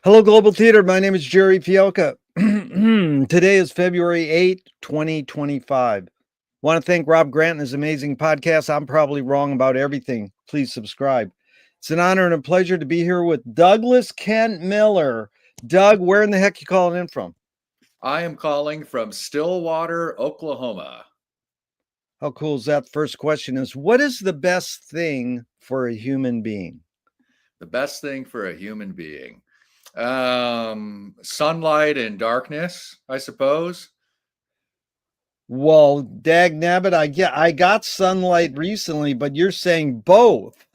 Hello, Global Theater. My name is Jerry Fielka. Today is February 8th, 2025. Want to thank Rob Grant and his amazing podcast. I'm probably wrong about everything. Please subscribe. It's an honor and a pleasure to be here with Douglas Kent Miller. Doug, where in the heck you calling in from? I am calling from Stillwater, Oklahoma. How cool is that? First question is, what is the best thing for a human being? The best thing for a human being. Sunlight and darkness, I suppose. Well, dag nabbit, I got sunlight recently, but you're saying both.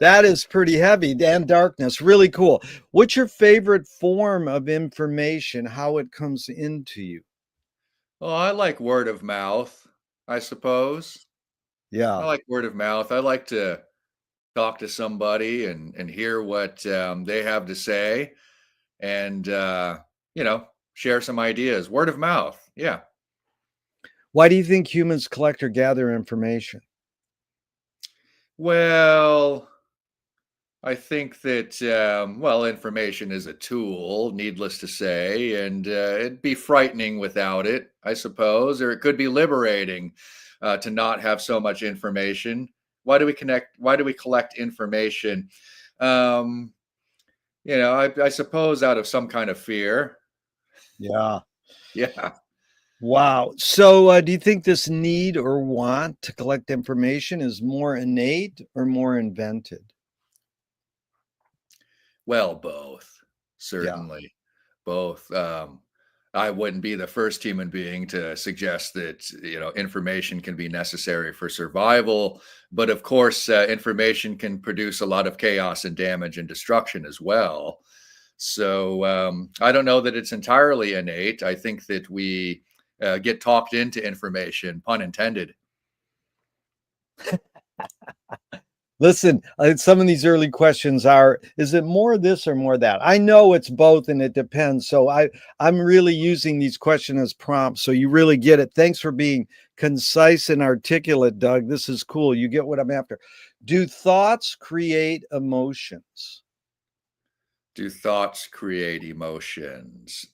That is pretty heavy. And darkness, really cool. What's your favorite form of information? How it comes into you? Well, I like word of mouth, I suppose. I Yeah. like word of mouth. I like to talk to somebody and hear what they have to say and, share some ideas. Word of mouth. Yeah. Why do you think humans collect or gather information? Well, I think that, information is a tool, needless to say, and it'd be frightening without it, I suppose, or it could be liberating to not have so much information. Why do we connect? Why do we collect information? Um, I suppose out of some kind of fear. Yeah. Yeah. Wow. So, do you think this need or want to collect information is more innate or more invented? Well, both, Yeah. certainly, both. I wouldn't be the first human being to suggest that information can be necessary for survival, but of course, information can produce a lot of chaos and damage and destruction as well. So I don't know that it's entirely innate. I think that we get talked into information, pun intended. Listen, some of these early questions are, is it more this or more that? I know it's both and it depends. So I'm really using these questions as prompts. So you really get it. Thanks for being concise and articulate, Doug. This is cool. You get what I'm after. Do thoughts create emotions? Do thoughts create emotions?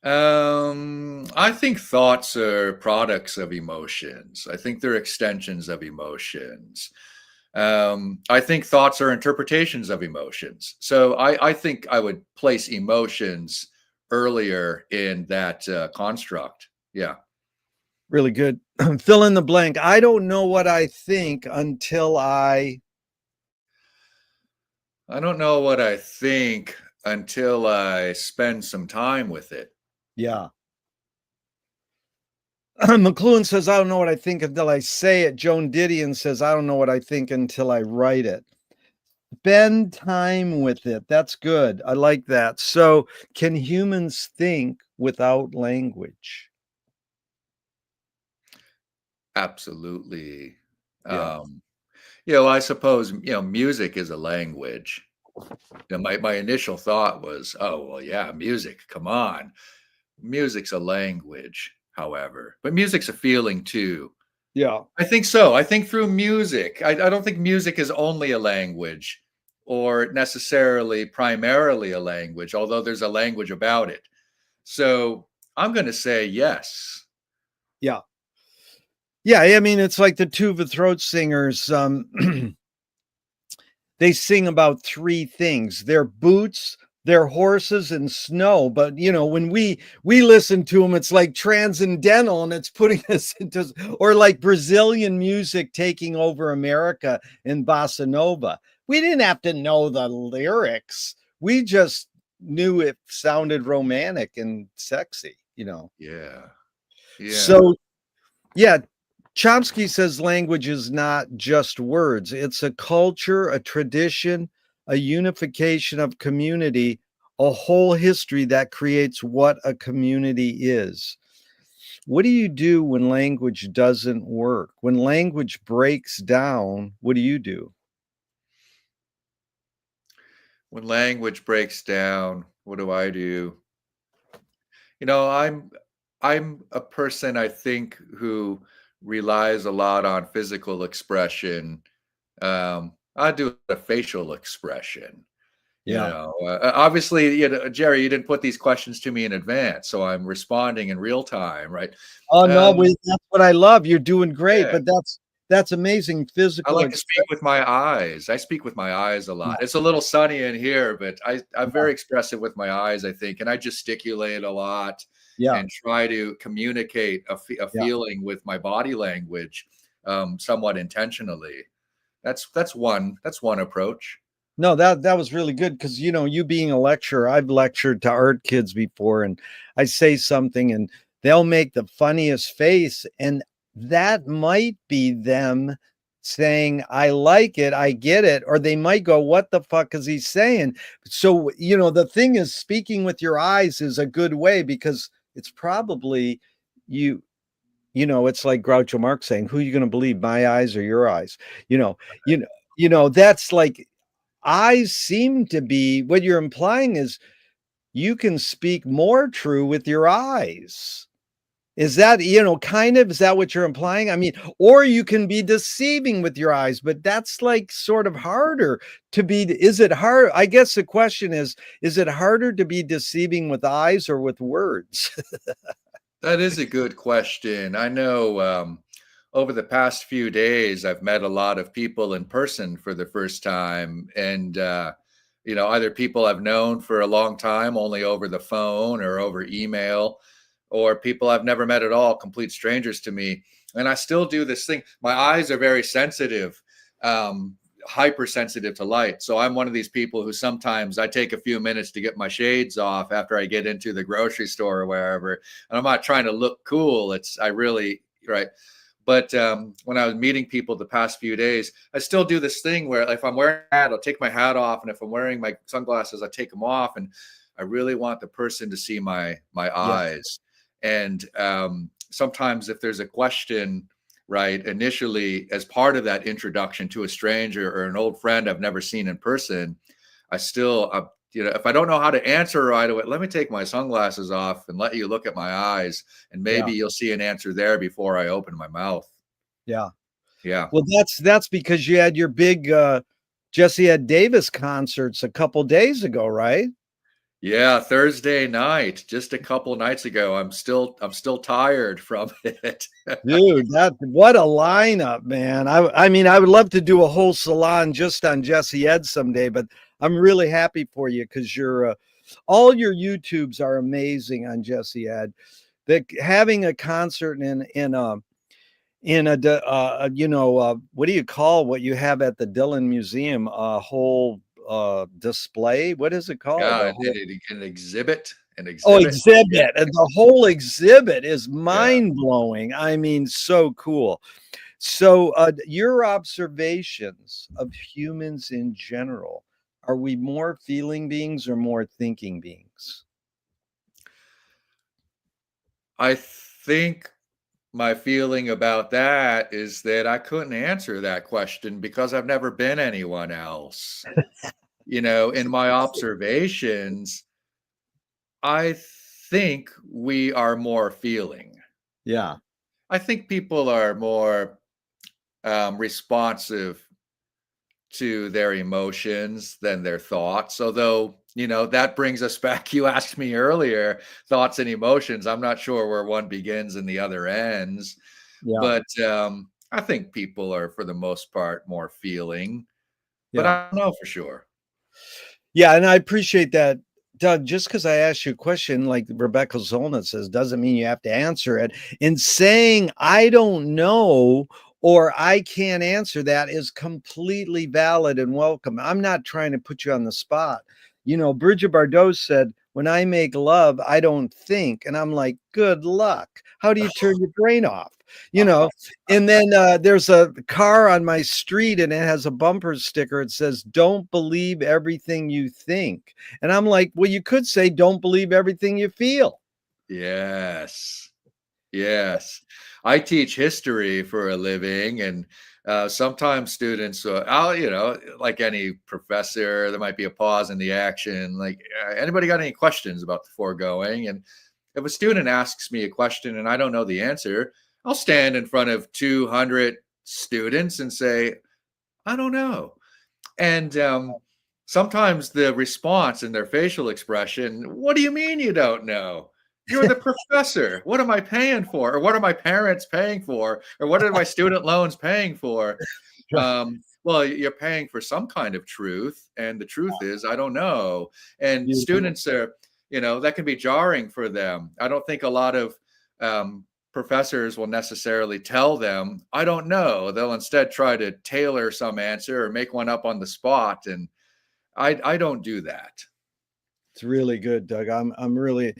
I think thoughts are products of emotions. I think they're extensions of emotions. I think thoughts are interpretations of emotions. So I think I would place emotions earlier in that construct. Yeah. Really good. Fill in the blank. I don't know what I think until I don't know what I think until I spend some time with it. yeah. McLuhan says, I don't know what I think until I say it. Joan Didion says, I don't know what I think until I write it. Spend time with it. That's good. I like that. So, can humans think without language? Absolutely. Yeah. Um, I suppose, music is a language. My initial thought was, oh, well, yeah, music, come on. Music's a language, however, but music's a feeling too. Yeah. I think so. I think through music, I don't think music is only a language or necessarily primarily a language, although there's a language about it. So I'm going to say yes. Yeah. Yeah. I mean, it's like the tuba throat singers. They sing about three things: their boots, their horses, and snow. But when we listen to them, it's like transcendental, and it's putting us into, or like Brazilian music taking over America in bossa nova. We didn't have to know the lyrics. We just knew it sounded romantic and sexy. Yeah. Yeah. So yeah, Chomsky says language is not just words, it's a culture, a tradition, a unification of community, a whole history that creates what a community is. What do you do when language doesn't work? When language breaks down, what do you do? When language breaks down, what do I do? You know, I'm a person I think who relies a lot on physical expression. I do a facial expression. Yeah. Obviously, Jerry, you didn't put these questions to me in advance, so I'm responding in real time, right? Oh, no, Um, that's what I love. You're doing great, yeah, but that's amazing I physical like to speak expression. with my eyes. I speak with my eyes a Yeah, lot. It's a little sunny in here, but I'm yeah, very expressive with my eyes, I think, and I gesticulate a lot yeah, and try to communicate a yeah. feeling with my body language, somewhat intentionally. That's one approach. No, that was really good because you being a lecturer, I've lectured to art kids before, and I say something and they'll make the funniest face, and that might be them saying, "I like it, I get it," or they might go, "What the fuck is he saying?" So, the thing is speaking with your eyes is a good way because it's probably you it's like Groucho Marx saying, "Who are you gonna believe, my eyes or your eyes?" You know you know that's like eyes seem to be what you're implying is you can speak more true with your eyes. Is that, kind of, is that what you're implying? I mean, or you can be deceiving with your eyes, but that's like sort of harder to be. Is it hard? I guess the question is it harder to be deceiving with eyes or with words? That is a good question. I know over the past few days, I've met a lot of people in person for the first time. And, either people I've known for a long time, only over the phone or over email, or people I've never met at all, complete strangers to me. And I still do this thing. My eyes are very sensitive. Hypersensitive to light. So I'm one of these people who sometimes I take a few minutes to get my shades off after I get into the grocery store or wherever. And I'm not trying to look cool. I really, right. But when I was meeting people the past few days, I still do this thing where if I'm wearing a hat, I'll take my hat off. And if I'm wearing my sunglasses, I take them off. And I really want the person to see my Yeah, eyes. And sometimes if there's a question, right, initially as part of that introduction to a stranger or an old friend I've never seen in person, I still, if I don't know how to answer right away, let me take my sunglasses off and let you look at my eyes, and yeah, maybe you'll see an answer there before I open my mouth. yeah. Yeah. Well, that's because you had your big Jesse Ed Davis concerts a couple days ago, right? Yeah, Thursday night, just a couple nights ago. I'm still tired from it. Dude, what a lineup, man. I mean, I would love to do a whole salon just on Jesse Ed someday, but I'm really happy for you because all your YouTubes are amazing on Jesse Ed. That having a concert what do you call what you have at the Dillon Museum? A whole display. What is it called? Yeah, A whole an exhibit, an Oh, exhibit. Yeah, exhibit. And the whole exhibit is yeah. mind blowing. I mean, so cool. So, your observations of humans in general, are we more feeling beings or more thinking beings? I think my feeling about that is that I couldn't answer that question because I've never been anyone else. In my observations, I think we are more feeling. Yeah, I think people are more responsive to their emotions than their thoughts. Although, that brings us back. You asked me earlier, thoughts and emotions. I'm not sure where one begins and the other ends, yeah, but I think people are, for the most part, more feeling, but yeah. I don't know for sure. Yeah, and I appreciate that, Doug. Just because I asked you a question, like Rebecca Zolnat says, doesn't mean you have to answer it. In saying I don't know or I can't answer that is completely valid and welcome. I'm not trying to put you on the spot. Bridget Bardot said, "When I make love, I don't think," and I'm like, "Good luck. How do you turn your brain off?" You know, and then there's a car on my street and it has a bumper sticker. It says, "Don't believe everything you think." And I'm like, well, you could say, "Don't believe everything you feel." Yes. Yes. I teach history for a living, and sometimes students, like any professor, there might be a pause in the action. Like, anybody got any questions about the foregoing? And if a student asks me a question and I don't know the answer, I'll stand in front of 200 students and say, I don't know. And sometimes the response in their facial expression, "What do you mean you don't know? You're the professor. What am I paying for? Or what are my parents paying for? Or what are my student loans paying for?" Well, you're paying for some kind of truth, and the truth is, I don't know. And Beautiful. students are, that can be jarring for them. I don't think a lot of um, professors will necessarily tell them, I don't know. They'll instead try to tailor some answer or make one up on the spot. And I don't do that. It's really good, Doug. I'm really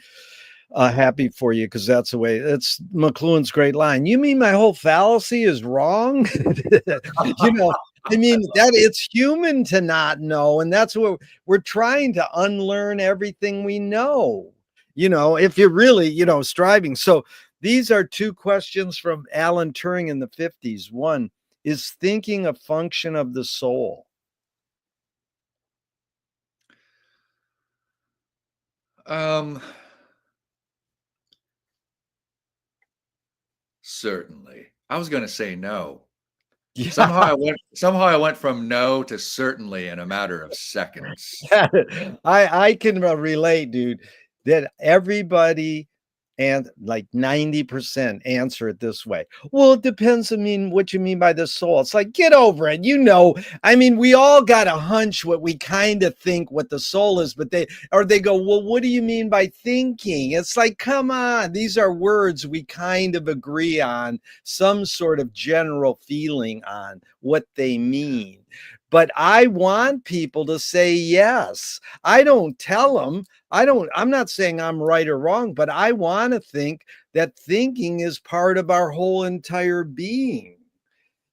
happy for you because that's the way. It's McLuhan's great line. You mean my whole fallacy is wrong? you know, I mean that it's human to not know, and that's what we're trying to unlearn everything we know. If you're really, striving. So these are two questions from Alan Turing in the 50s. One, is thinking a function of the soul? Um, Certainly. I was going to say no. Yeah. Somehow I went from no to certainly in a matter of seconds. I can relate, dude, that everybody and like 90% answer it this way. Well, it depends. I mean, what you mean by the soul. It's like, get over it. I mean, we all got a hunch what we kind of think what the soul is, but they go, well, what do you mean by thinking? It's like, come on, these are words we kind of agree on, some sort of general feeling on what they mean. But I want people to say yes. I don't tell them. I'm not saying I'm right or wrong, but I want to think that thinking is part of our whole entire being,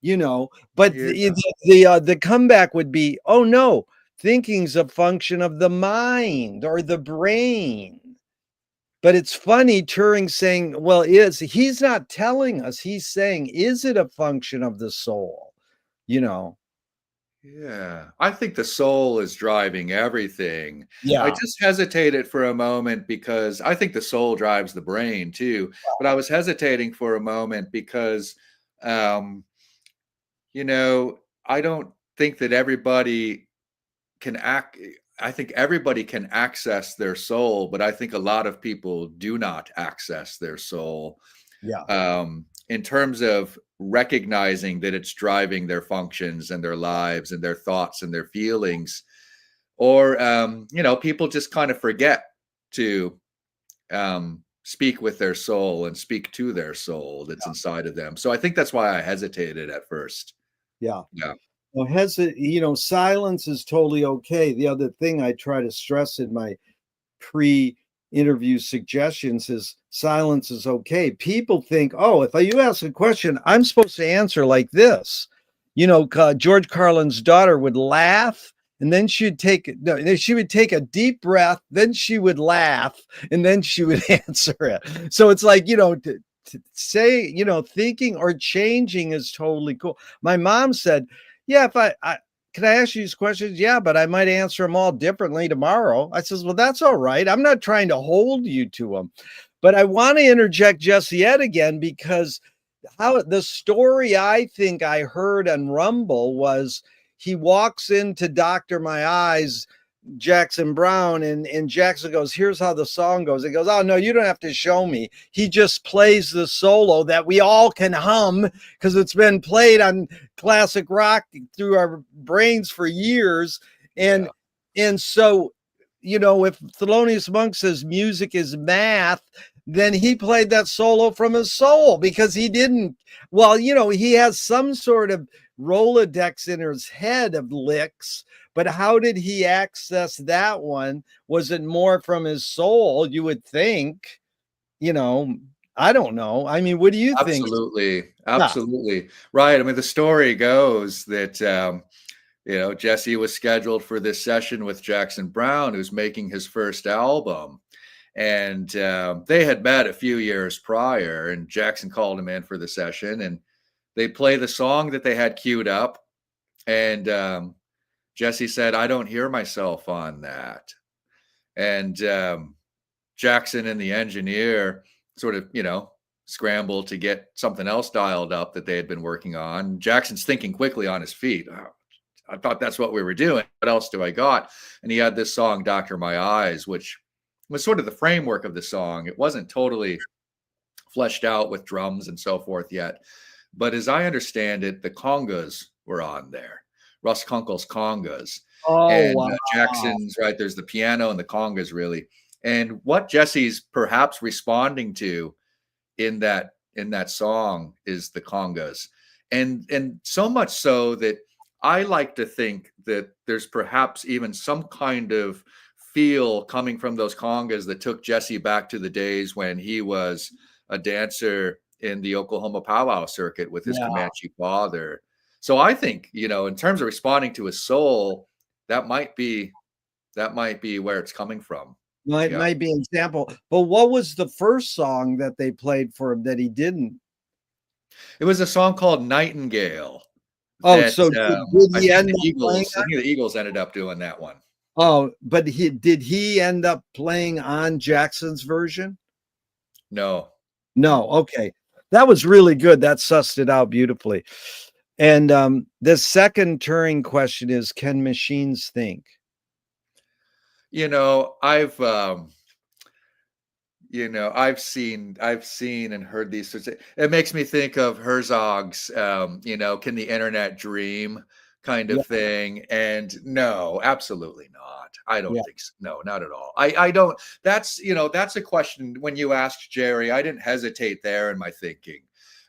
but Yeah. the comeback would be, oh no, thinking's a function of the mind or the brain. But it's funny, Turing saying, well, he's not telling us, he's saying, is it a function of the soul? You know, Yeah, I think the soul is driving everything. I yeah. just hesitated for a moment because I think the soul drives the brain too. But I was hesitating for a moment because, um, I don't think that everybody can act. I think everybody can access their soul, but I think a lot of people do not access their soul. Yeah. In terms of recognizing that it's driving their functions and their lives and their thoughts and their feelings, or people just kind of forget to speak with their soul and speak to their soul that's inside of them. So I think that's why I hesitated at first. Yeah. Yeah. Well, silence is totally okay. The other thing I try to stress in my pre-interview suggestions is silence is okay. People think, oh, if you ask a question, I'm supposed to answer like this. George Carlin's daughter would laugh, and then she would take a deep breath, then she would laugh, and then she would answer it. So it's like, to say, thinking or changing is totally cool. My mom said, yeah, if I can I ask you these questions? Yeah, but I might answer them all differently tomorrow. I says, well, that's all right. I'm not trying to hold you to them. But I want to interject just yet again because how the story I think I heard on Rumble was he walks into Doctor My Eyes, Jackson Brown, and Jackson goes, here's how the song goes. He goes, oh no, you don't have to show me. He just plays the solo that we all can hum because it's been played on classic rock through our brains for years. And Yeah. and so, if Thelonious Monk says music is math, then he played that solo from his soul because he didn't, well, he has some sort of Rolodex in his head of licks, but how did he access that one? Was it more from his soul? You would think, you know, I don't know. I mean, what do you think? Absolutely. Yeah, Absolutely. Right. I mean, the story goes that, Jesse was scheduled for this session with Jackson Brown, who's making his first album. And they had met a few years prior, and Jackson called him in for the session, and they play the song that they had queued up. And Jesse said, I don't hear myself on that. And Jackson and the engineer sort of, scrambled to get something else dialed up that they had been working on. Jackson's thinking quickly on his feet. Oh, I thought that's what we were doing. What else do I got? And he had this song, Doctor My Eyes, which was sort of the framework of the song. It wasn't totally fleshed out with drums and so forth yet. But as I understand it, the congas were on there, Russ Kunkel's congas. Oh, And wow. Jackson's, right? There's the piano and the congas, really. And what Jesse's perhaps responding to in that song is the congas. And so much so that I like to think that there's perhaps even some kind of feel coming from those congas that took Jesse back to the days when he was a dancer in the Oklahoma powwow circuit with his Yeah. Comanche father. So I think, in terms of responding to his soul, that might be where it's coming from. Yeah. Might be an example. But what was the first song that they played for him that he didn't? It was a song called Nightingale Oh, that so did I he think end the up playing Eagles, I on? think the Eagles ended up doing that one. Oh, but he end up playing on Jackson's version? No. No, No. okay. That was really good. That sussed it out beautifully. And the second Turing question is, can machines think? I've seen and heard these sorts of, it makes me think of Herzog's can the internet dream kind Yeah, of thing. And no, absolutely not. I don't yeah, think so. No, not at all. I don't, that's a question when you asked Jerry, I didn't hesitate there in my thinking.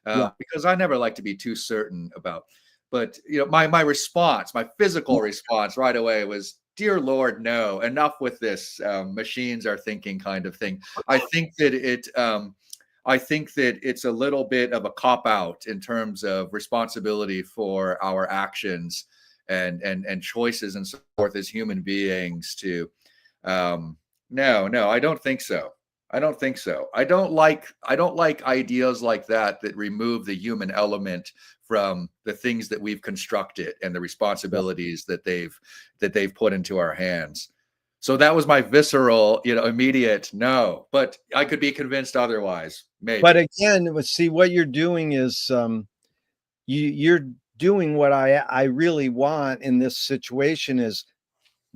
yeah, Because I never like to be too certain about, but my response, my physical response right away was, dear Lord, no, enough with this machines are thinking kind of thing. I think that it's a little bit of a cop out in terms of responsibility for our actions and choices and so forth as human beings to no, I don't think so. I don't think so. I don't like ideas like that remove the human element from the things that we've constructed and the yeah. responsibilities that they've put into our hands. So that was my visceral, immediate no, but I could be convinced otherwise, But maybe. again, see what you're doing is you're doing what I really want in this situation is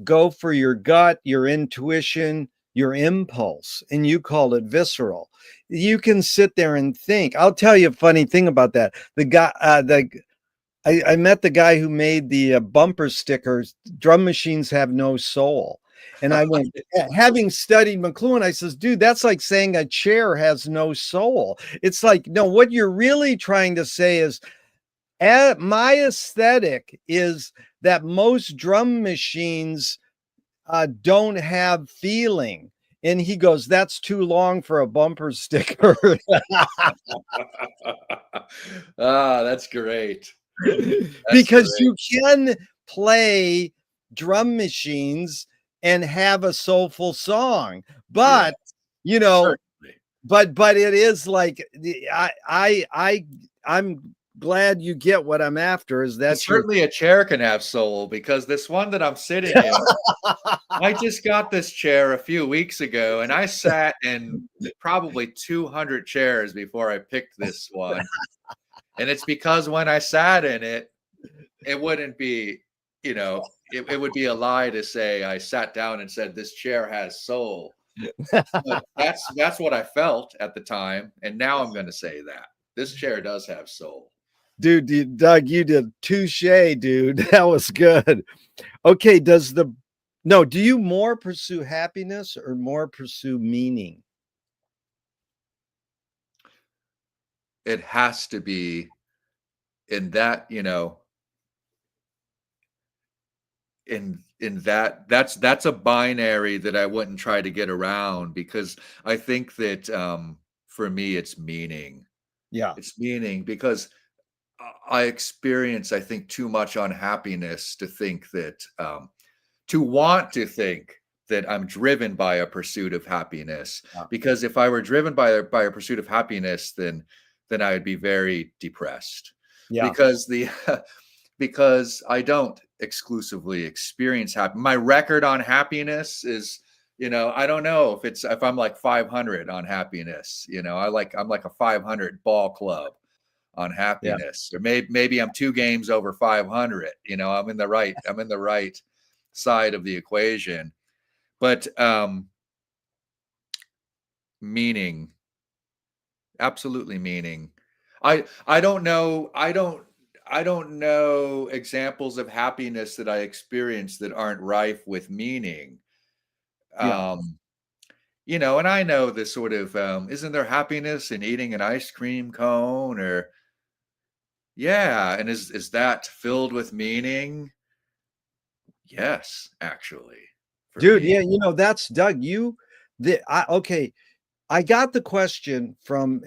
go for your gut, your intuition, your impulse, and you call it visceral. You can sit there and think. I'll tell you a funny thing about that. The guy, I met the guy who made the bumper stickers. Drum machines have no soul. And I went, having studied McLuhan, I says, dude, that's like saying a chair has no soul. It's like, no, what you're really trying to say is, my aesthetic is that most drum machines don't have feeling. And he goes, that's too long for a bumper sticker. That's great. That's Because great. you can play drum machines and have a soulful song, Yeah, but you know, certainly. but it is like I'm glad you get what I'm after is And that you're certainly a chair can have soul because this one that I'm sitting in, I just got this chair a few weeks ago and I sat in probably 200 chairs before I picked this one. And it's because when I sat in it, it wouldn't be, it would be a lie to say I sat down and said this chair has soul. But that's what I felt at the time. And now I'm going to say that this chair does have soul. Doug, you did touche, dude. That was good. Okay, do you more pursue happiness or more pursue meaning? It has to be in that, in that that's a binary that I wouldn't try to get around because I think that for me it's meaning. Yeah, It's meaning because I experience, I think, too much unhappiness to think that to want to think that I'm driven by a pursuit of happiness. yeah, Because if I were driven by a pursuit of happiness, then I would be very depressed. yeah, Because the because I don't exclusively experience happy. My record on happiness is, I don't know if I'm like 500 on happiness. I'm like a 500 ball club on Yeah. happiness, or maybe I'm 2 games over 500. I'm in the right side of the equation. But meaning, absolutely meaning. I don't know. I don't know examples of happiness that I experience that aren't rife with meaning. Yeah. Um, and I know this sort of, isn't there happiness in eating an ice cream cone, or yeah, and is that filled with meaning? Yes, actually, for Dude, me. yeah, that's Doug, okay, I got the question from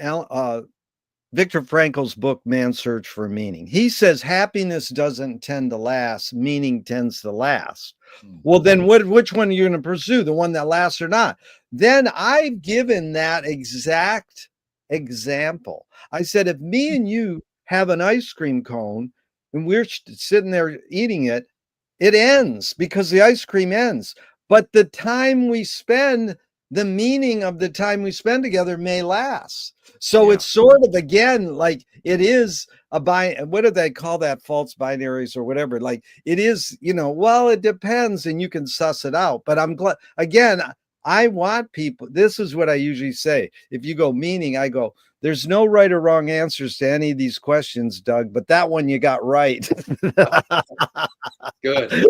Viktor Frankl's book, Man's Search for Meaning. He says happiness doesn't tend to last, meaning tends to last. Hmm. Well, then which one are you going to pursue? The one that lasts or not? Then I've given that exact example. I said, if me and you have an ice cream cone and we're sitting there eating it, it ends because the ice cream ends. But the time we spend, the meaning of the time we spend together may last. So Yeah. it's sort of, again, like it is what do they call that? False binaries or whatever. Like it is, well, it depends and you can suss it out. But I'm glad, again, I want people, this is what I usually say. If you go meaning, I go, there's no right or wrong answers to any of these questions, Doug, but that one you got right. Good.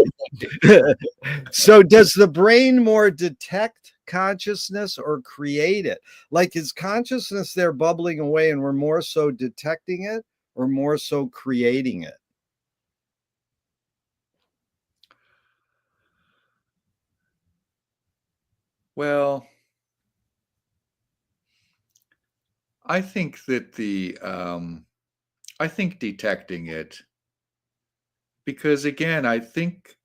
So does the brain more detect consciousness or create it? Like, is consciousness there bubbling away and we're more so detecting it or more so creating it? Well, I think that I think detecting it, because again, I think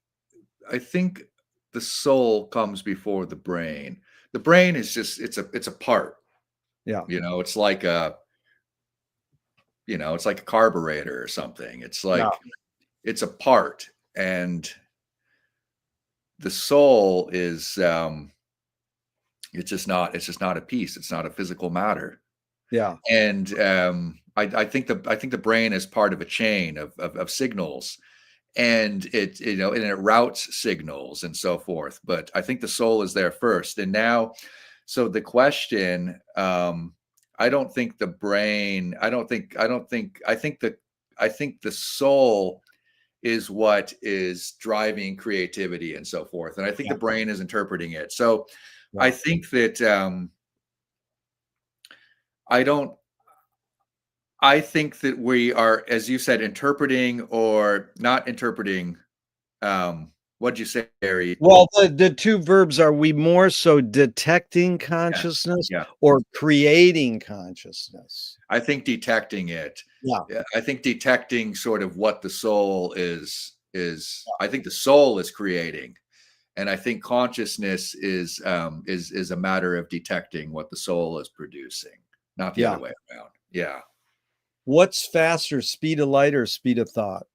the soul comes before the brain. The brain is just, it's a part. Yeah. It's like it's like a carburetor or something. It's Yeah. like, it's a part, and the soul is, it's just not a piece. It's not a physical matter. Yeah. And I think the brain is part of a chain of signals, and it routes signals and so forth. But I think the soul is there first. And now, so the question, I don't think the brain, I think the soul is what is driving creativity and so forth. And I think Yeah. the brain is interpreting it. So I Yeah. think that, I don't I think that we are, as you said, interpreting or not interpreting. What'd you say, Harry? Well, the two verbs are, we more so detecting Yes. consciousness Yeah. or creating consciousness? I think detecting it. Yeah. Yeah, I think detecting sort of what the soul is. I think the soul is creating, and I think consciousness is a matter of detecting what the soul is producing, not the Yeah. other way around. Yeah. What's faster, speed of light or speed of thought?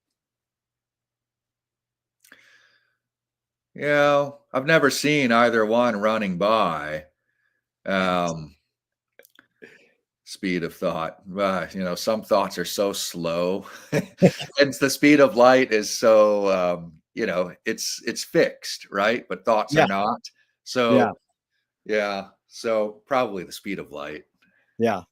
Yeah, I've never seen either one running by. Um, Speed of thought. Some thoughts are so slow, and the speed of light is so, it's fixed, right? But thoughts Yeah. are not. Yeah. So yeah, so probably the speed of light. Yeah.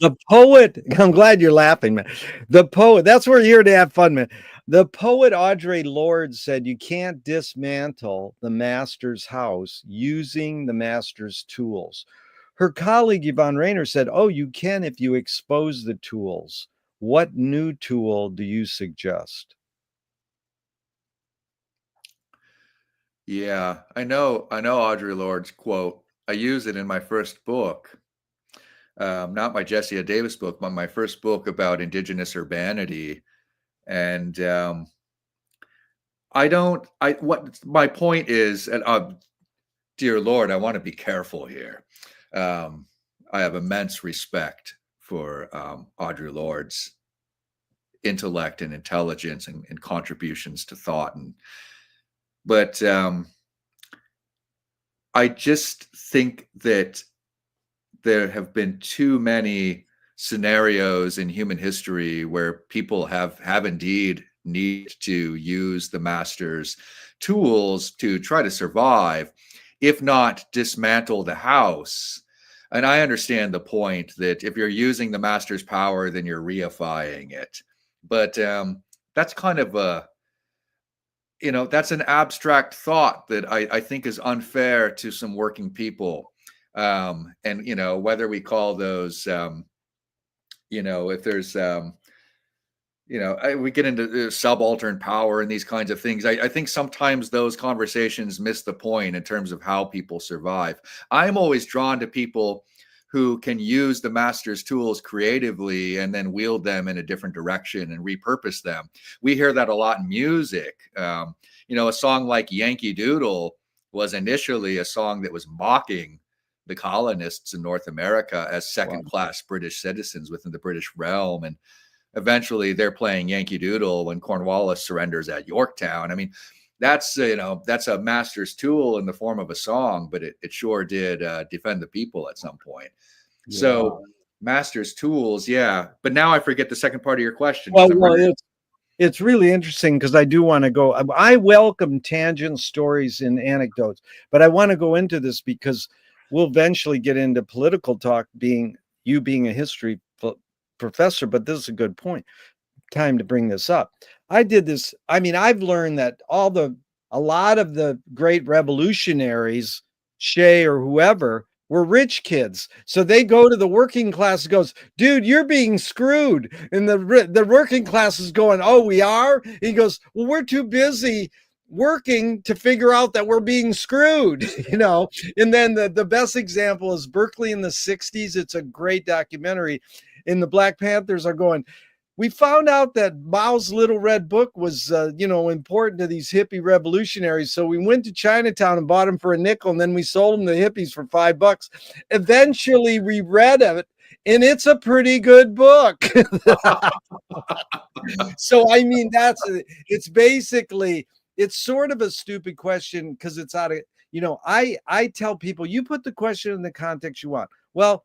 The poet, I'm glad you're laughing, man. The poet, that's where you're here to have fun, man. The poet Audre Lorde said, you can't dismantle the master's house using the master's tools. Her colleague Yvonne Rainer said, oh, you can if you expose the tools. What new tool do you suggest? Yeah, I know Audre Lorde's quote. I use it in my first book, not my Jesse A. Davis book, but my first book about indigenous urbanity. And I don't. I what my point is, and dear Lord, I want to be careful here. Um, I have immense respect for Audre Lorde's intellect and intelligence and contributions to thought, but I just think that there have been too many scenarios in human history where people have indeed need to use the master's tools to try to survive, if not dismantle the house. And I understand the point that if you're using the master's power, then you're reifying it. But that's kind of a, that's an abstract thought that I think is unfair to some working people. And whether we call those, if there's, we get into subaltern power and these kinds of things. I think sometimes those conversations miss the point in terms of how people survive. I'm always drawn to people who can use the master's tools creatively and then wield them in a different direction and repurpose them. We hear that a lot in music. A song like Yankee Doodle was initially a song that was mocking the colonists in North America as second class British citizens within the British realm. And eventually they're playing Yankee Doodle when Cornwallis surrenders at Yorktown. I mean, that's a master's tool in the form of a song, but it sure did defend the people at some point. Yeah. So master's tools, yeah. But now I forget the second part of your question. It's really interesting because I do want to go. I welcome tangent stories and anecdotes, but I want to go into this because we'll eventually get into political talk, being a history professor, but this is a good point. Time to bring this up. I did this. I mean, I've learned that a lot of the great revolutionaries, Shea or whoever, were rich kids. So they go to the working class and goes, dude, you're being screwed. And the working class is going, oh, we are? He goes, well, we're too busy working to figure out that we're being screwed, And then the best example is Berkeley in the 60s. It's a great documentary. And the Black Panthers are going, we found out that Mao's Little Red Book was, important to these hippie revolutionaries. So we went to Chinatown and bought them for a nickel, and then we sold them to hippies for $5. Eventually, we read it, and it's a pretty good book. So, I mean, it's sort of a stupid question because it's out of, I tell people, you put the question in the context you want. Well,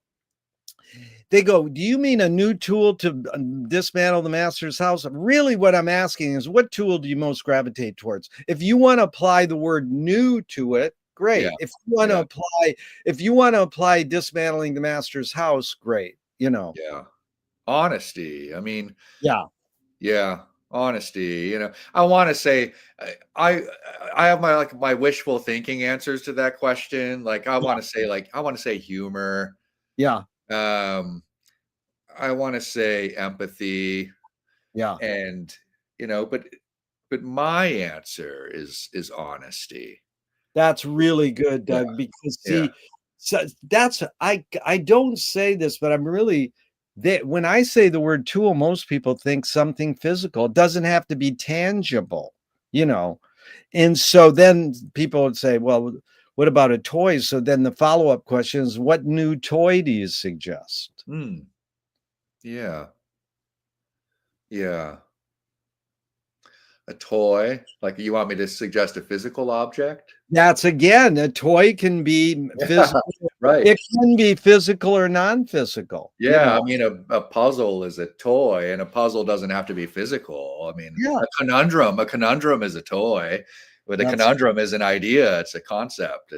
they go, do you mean a new tool to dismantle the master's house? Really, what I'm asking is, what tool do you most gravitate towards? If you want to apply the word new to it, great. If you want to apply dismantling the master's house, great. Yeah. Honesty. I mean, yeah. Honesty. I want to say I have my wishful thinking answers to that question. I want to say humor. Yeah. I want to say empathy. Yeah. And but my answer is honesty. That's really good, Doug, because so that's I don't say this, but I'm really that when I say the word tool, most people think something physical. It doesn't have to be tangible, And so then people would say, well, what about a toy? So then the follow-up question is, what new toy do you suggest? Yeah. Yeah. A toy? Like, you want me to suggest a physical object? That's again, a toy can be physical. Right. It can be physical or non-physical. Yeah, I mean, a puzzle is a toy, and a puzzle doesn't have to be physical. I mean, a conundrum is a toy, but a conundrum is an idea. It's a concept.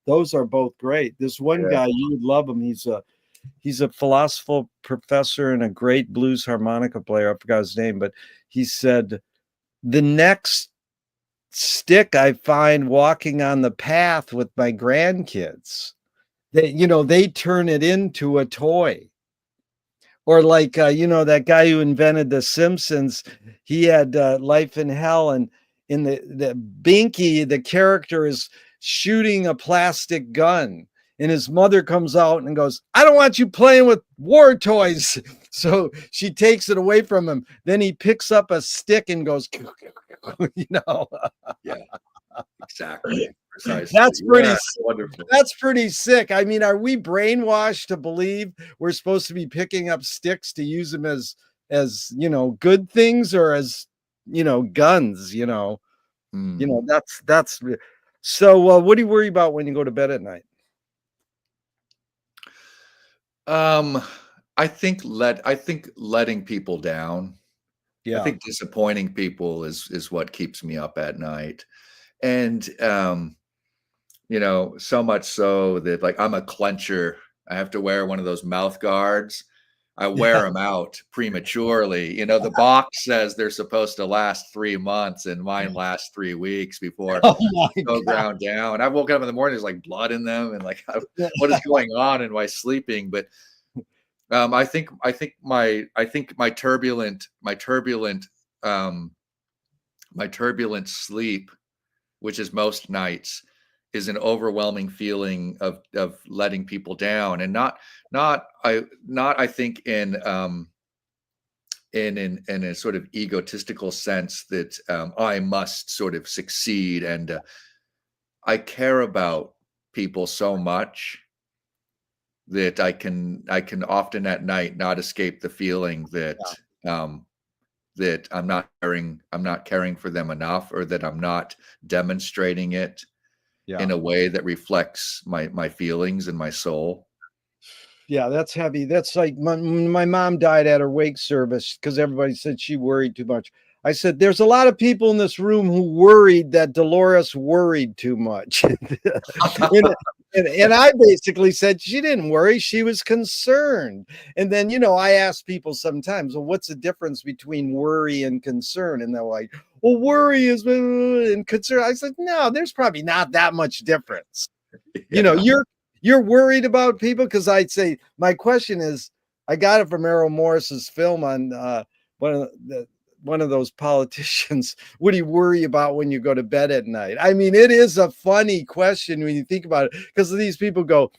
Those are both great. This one guy, you would love him. He's a philosophy professor and a great blues harmonica player. I forgot his name, but he said, the next stick I find walking on the path with my grandkids, they turn it into a toy. Or like, that guy who invented The Simpsons, he had Life in Hell, and in the Binky, the character is shooting a plastic gun. And his mother comes out and goes, I don't want you playing with war toys. So she takes it away from him. Then he picks up a stick and goes, Yeah, exactly. Precisely. That's pretty wonderful. That's pretty sick. I mean, are we brainwashed to believe we're supposed to be picking up sticks to use them as good things, or as guns? That's so. What do you worry about when you go to bed at night? Um, I think letting people down. I Yeah. think disappointing people is what keeps me up at night. And so much so that like I'm a clencher. I have to wear one of those mouth guards. I wear Yeah. them out prematurely. The box says they're supposed to last 3 months, and mine last 3 weeks before Oh my go god. ground down. I woke up in the morning, there's like blood in them, and like, what is going on? Am I sleeping? But I think um, my turbulent sleep, which is most nights, is an overwhelming feeling of letting people down, and not I think in a sort of egotistical sense that I must sort of succeed, and I care about people so much that I can often at night not escape the feeling Yeah. um, that I'm not caring for them enough, or that I'm not demonstrating it Yeah. in a way that reflects my feelings and my soul. Yeah, that's heavy. That's like my mom died at her wake service because everybody said she worried too much. I said, there's a lot of people in this room who worried that Dolores worried too much. and, and I basically said she didn't worry, she was concerned. And then, I ask people sometimes, well, what's the difference between worry and concern? And they're like, well, worry is and concern. I said, no, there's probably not that much difference. You know, Yeah. you're worried about people because I'd say my question is, I got it from Errol Morris's film on one of the one of those politicians. What do you worry about when you go to bed at night? I mean, it is a funny question when you think about it, because these people go,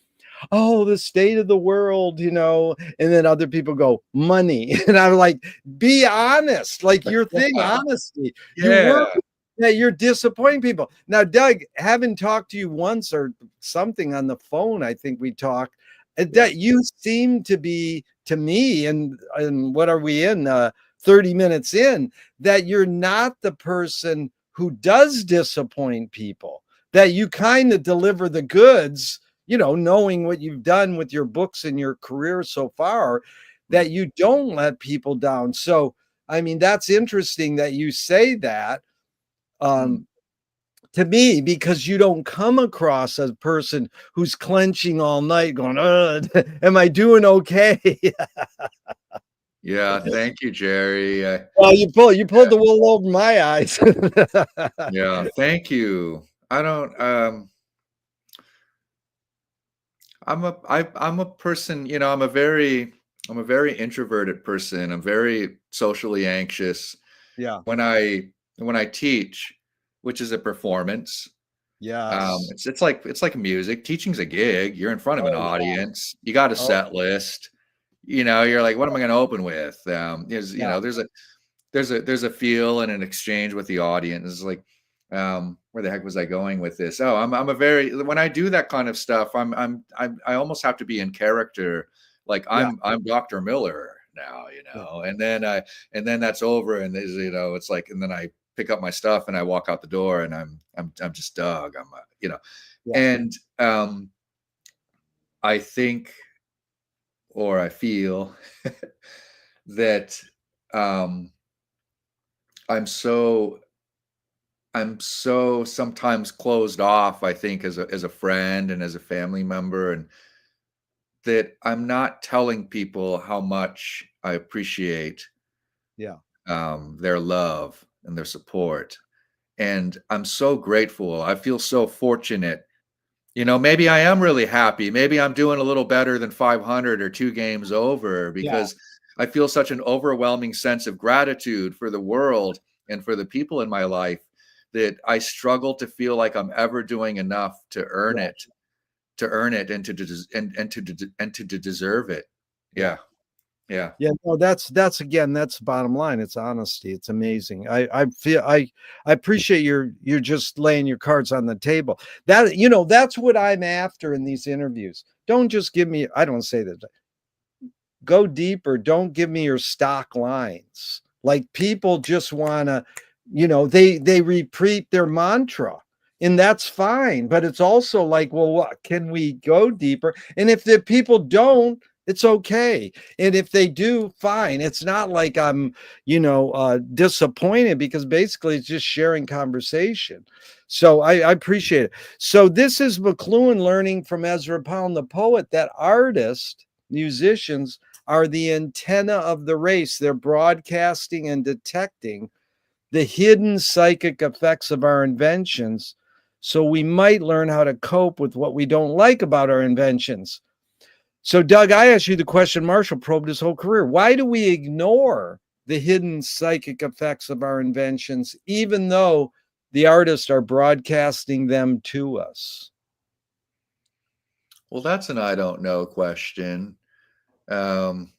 oh, the state of the world, and then other people go, money. And I'm like, be honest, like your thing, honesty. You worry Yeah. that you're disappointing people. Now, Doug, having talked to you once or something on the phone, I think we talked, Yeah. that you seem to be, to me, and what are we in, 30 minutes in, that you're not the person who does disappoint people, that you kind of deliver the goods, knowing what you've done with your books and your career so far, Mm, that you don't let people down. So, I mean, that's interesting that you say that, mm. um, to me, because you don't come across as a person who's clenching all night going, am I doing okay? Yeah, thank you, Jerry. Well, you pulled the wool over my eyes. Yeah, thank you. I don't, I'm a person, I'm a very introverted person. I'm very socially anxious. Yeah. When I teach, which is a performance, Yes. it's like music. Teaching's a gig. You're in front of an Oh, yeah. audience. You got a Oh, set list. You're like, what am I going to open with? yeah. There's a feel and an exchange with the audience. It's like, where the heck was I going with this? Oh, I'm a very when I do that kind of stuff, I almost have to be in character. Like Yeah. I'm Dr. Miller now, Yeah. and then that's over, and it's like, and then I pick up my stuff and I walk out the door, and I'm just Doug. Yeah. And I think, or I feel that um, I'm so sometimes closed off, I think, as a friend and as a family member, and that I'm not telling people how much I appreciate Yeah. their love and their support. And I'm so grateful. I feel so fortunate. Maybe I am really happy. Maybe I'm doing a little better than 500 or 2 games over, Yeah. because I feel such an overwhelming sense of gratitude for the world and for the people in my life, that I struggle to feel like I'm ever doing enough to earn Yeah. it, and to deserve it. Yeah. Yeah. Yeah. Yeah, no, that's again, that's the bottom line. It's honesty. It's amazing. I feel I appreciate you're just laying your cards on the table. That's what I'm after in these interviews. Don't just give me, I don't say that. Go deeper. Don't give me your stock lines. Like people just want to, they repeat their mantra. And that's fine, but it's also like, well, what can we go deeper? And if the people don't, It's okay. And if they do, fine. It's not like I'm, disappointed, because basically it's just sharing conversation. So I appreciate it. So this is McLuhan learning from Ezra Pound, the poet, that artists, musicians are the antenna of the race. They're broadcasting and detecting the hidden psychic effects of our inventions. So we might learn how to cope with what we don't like about our inventions. So, Doug, I asked you the question Marshall probed his whole career. Why do we ignore the hidden psychic effects of our inventions, even though the artists are broadcasting them to us? Well, that's an I don't know question. Um,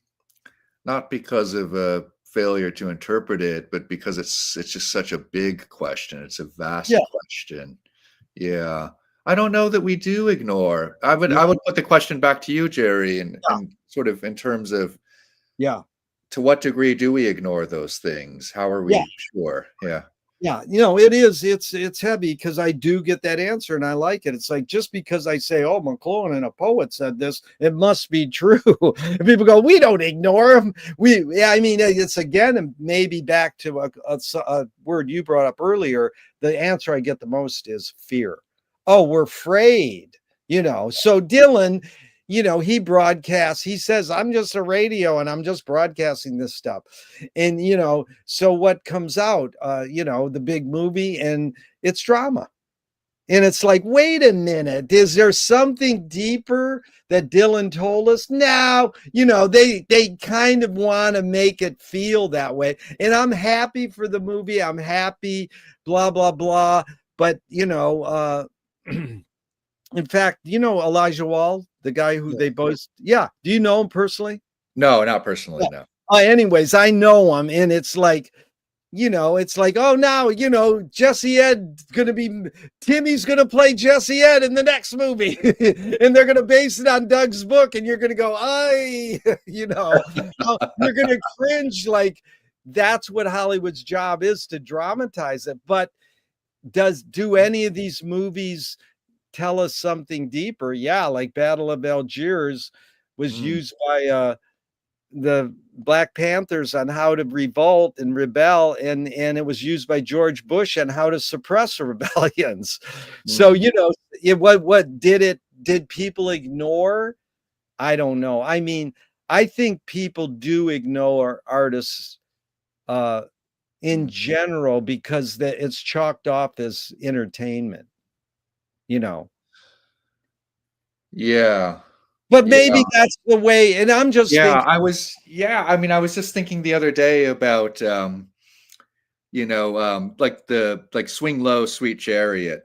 Not because of a failure to interpret it, but because it's just such a big question. It's a Yeah, vast question. Yeah. I don't know that we do ignore. I would yeah, I would put the question back to you, Jerry, yeah, and sort of in terms of yeah. to what degree do we ignore those things? How are Yeah. we sure? Yeah. Yeah, it is. It's heavy, because I do get that answer and I like it. It's like, just because I say, "Oh, McLuhan and a poet said this," it must be true. And people go, "We don't ignore them." Yeah, I mean, it's again maybe back to a word you brought up earlier. The answer I get the most is fear. Oh, we're afraid. So Dylan, he broadcasts. He says, "I'm just a radio and I'm just broadcasting this stuff." And so what comes out, the big movie, and it's drama. And it's like, wait a minute, is there something deeper that Dylan told us? No, they kind of want to make it feel that way. And I'm happy for the movie. I'm happy, blah, blah, blah. But in fact, Elijah Wall, the guy who Yeah. they both, yeah. Do you know him personally? No, not personally, Yeah. no. Anyways, I know him, and it's like, oh, now, Jesse Ed gonna be Timmy's gonna play Jesse Ed in the next movie, and they're gonna base it on Doug's book, and you're gonna go, I, you're gonna cringe. Like, that's what Hollywood's job is, to dramatize it. But do any of these movies tell us something deeper? Yeah, like Battle of Algiers was Mm, used by the Black Panthers on how to revolt and rebel, and it was used by George Bush on how to suppress rebellions. So, mhm. what did people ignore? I don't know. I mean, I think people do ignore artists uh in Mm. general, because it's chalked off as entertainment, you know. Yeah. But Yeah. maybe that's the way, and I'm just thinking, I mean, I was just thinking the other day about, like Swing Low, Sweet Chariot,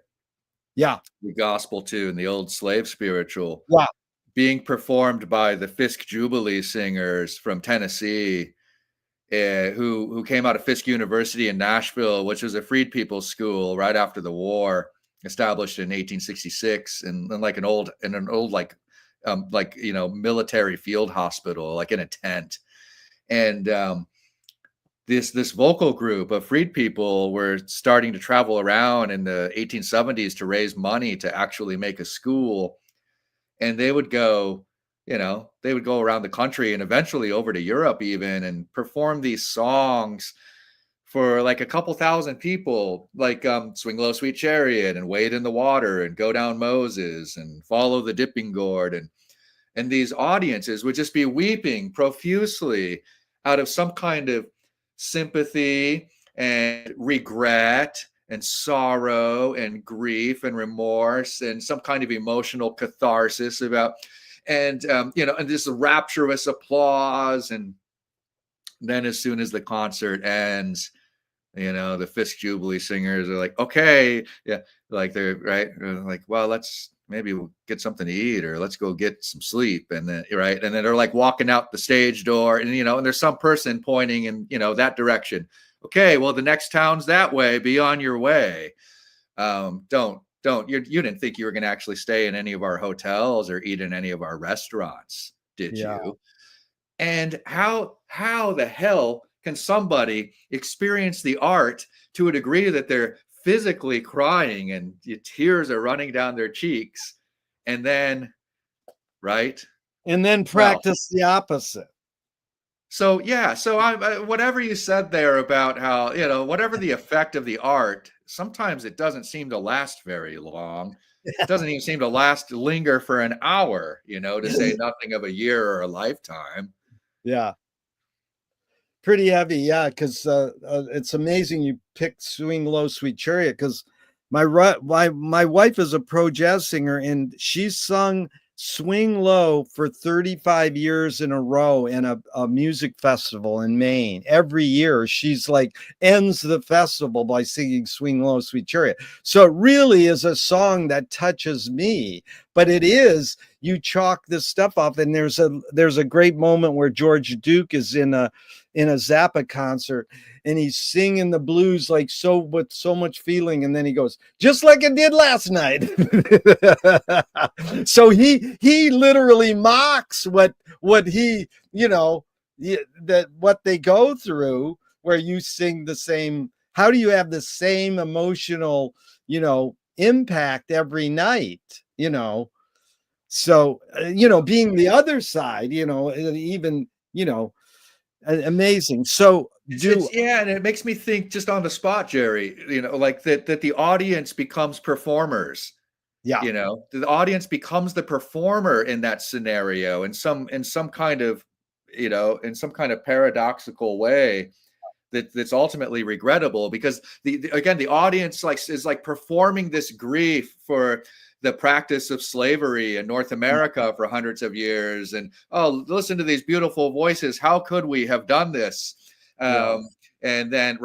yeah, the gospel tune, the old slave spiritual, yeah, being performed by the Fisk Jubilee Singers from Tennessee, who came out of Fisk University in Nashville, which was a freed people's school right after the war, established in 1866, and like an old military field hospital, like in a tent. And this vocal group of freed people were starting to travel around in the 1870s to raise money to actually make a school, and they would go around the country and eventually over to Europe even, and perform these songs for like a couple thousand people, like Swing Low Sweet Chariot and Wade in the Water and Go Down Moses and Follow the Dipping Gourd, and these audiences would just be weeping profusely out of some kind of sympathy and regret and sorrow and grief and remorse and some kind of emotional catharsis about, and this rapturous applause. And then as soon as the concert ends, the Fisk Jubilee Singers are like, okay, yeah, like they're right, like, well, let's maybe we'll get something to eat, or let's go get some sleep, and then right, and then they're like walking out the stage door, and there's some person pointing in that direction. Okay, well, the next town's that way. Be on your way. Don't you didn't think you were going to actually stay in any of our hotels or eat in any of our restaurants, did yeah, you? And how the hell can somebody experience the art to a degree that they're physically crying and tears are running down their cheeks, and then, right, And then Well, practice the opposite. so yeah, so whatever you said there about how, whatever the effect of the art, sometimes it doesn't seem to last very long. It doesn't even seem to linger for an hour, to say nothing of a year or a lifetime. Yeah. Pretty heavy, yeah, 'cause, it's amazing you picked Swing Low, Sweet Chariot, 'cause my wife is a pro jazz singer, and she's sung Swing Low for 35 years in a row in a music festival in Maine. Every year, she's like ends the festival by singing Swing Low, Sweet Chariot. So it really is a song that touches me, but it is you chalk this stuff up, and there's a great moment where George Duke is in a Zappa concert, and he's singing the blues like so with so much feeling, and then he goes, just like it did last night. So he literally mocks what he, that what they go through, where you sing the same. How do you have the same emotional, impact every night, so being the other side, even, amazing. So do It's yeah, and it makes me think just on the spot, Jerry, like that the audience becomes performers. yeah, The audience becomes the performer in that scenario in some kind of, in some kind of paradoxical way that's ultimately regrettable, because again, the audience is like performing this grief for the practice of slavery in North America for hundreds of years, and oh, listen to these beautiful voices, how could we have done this? yeah. um, and then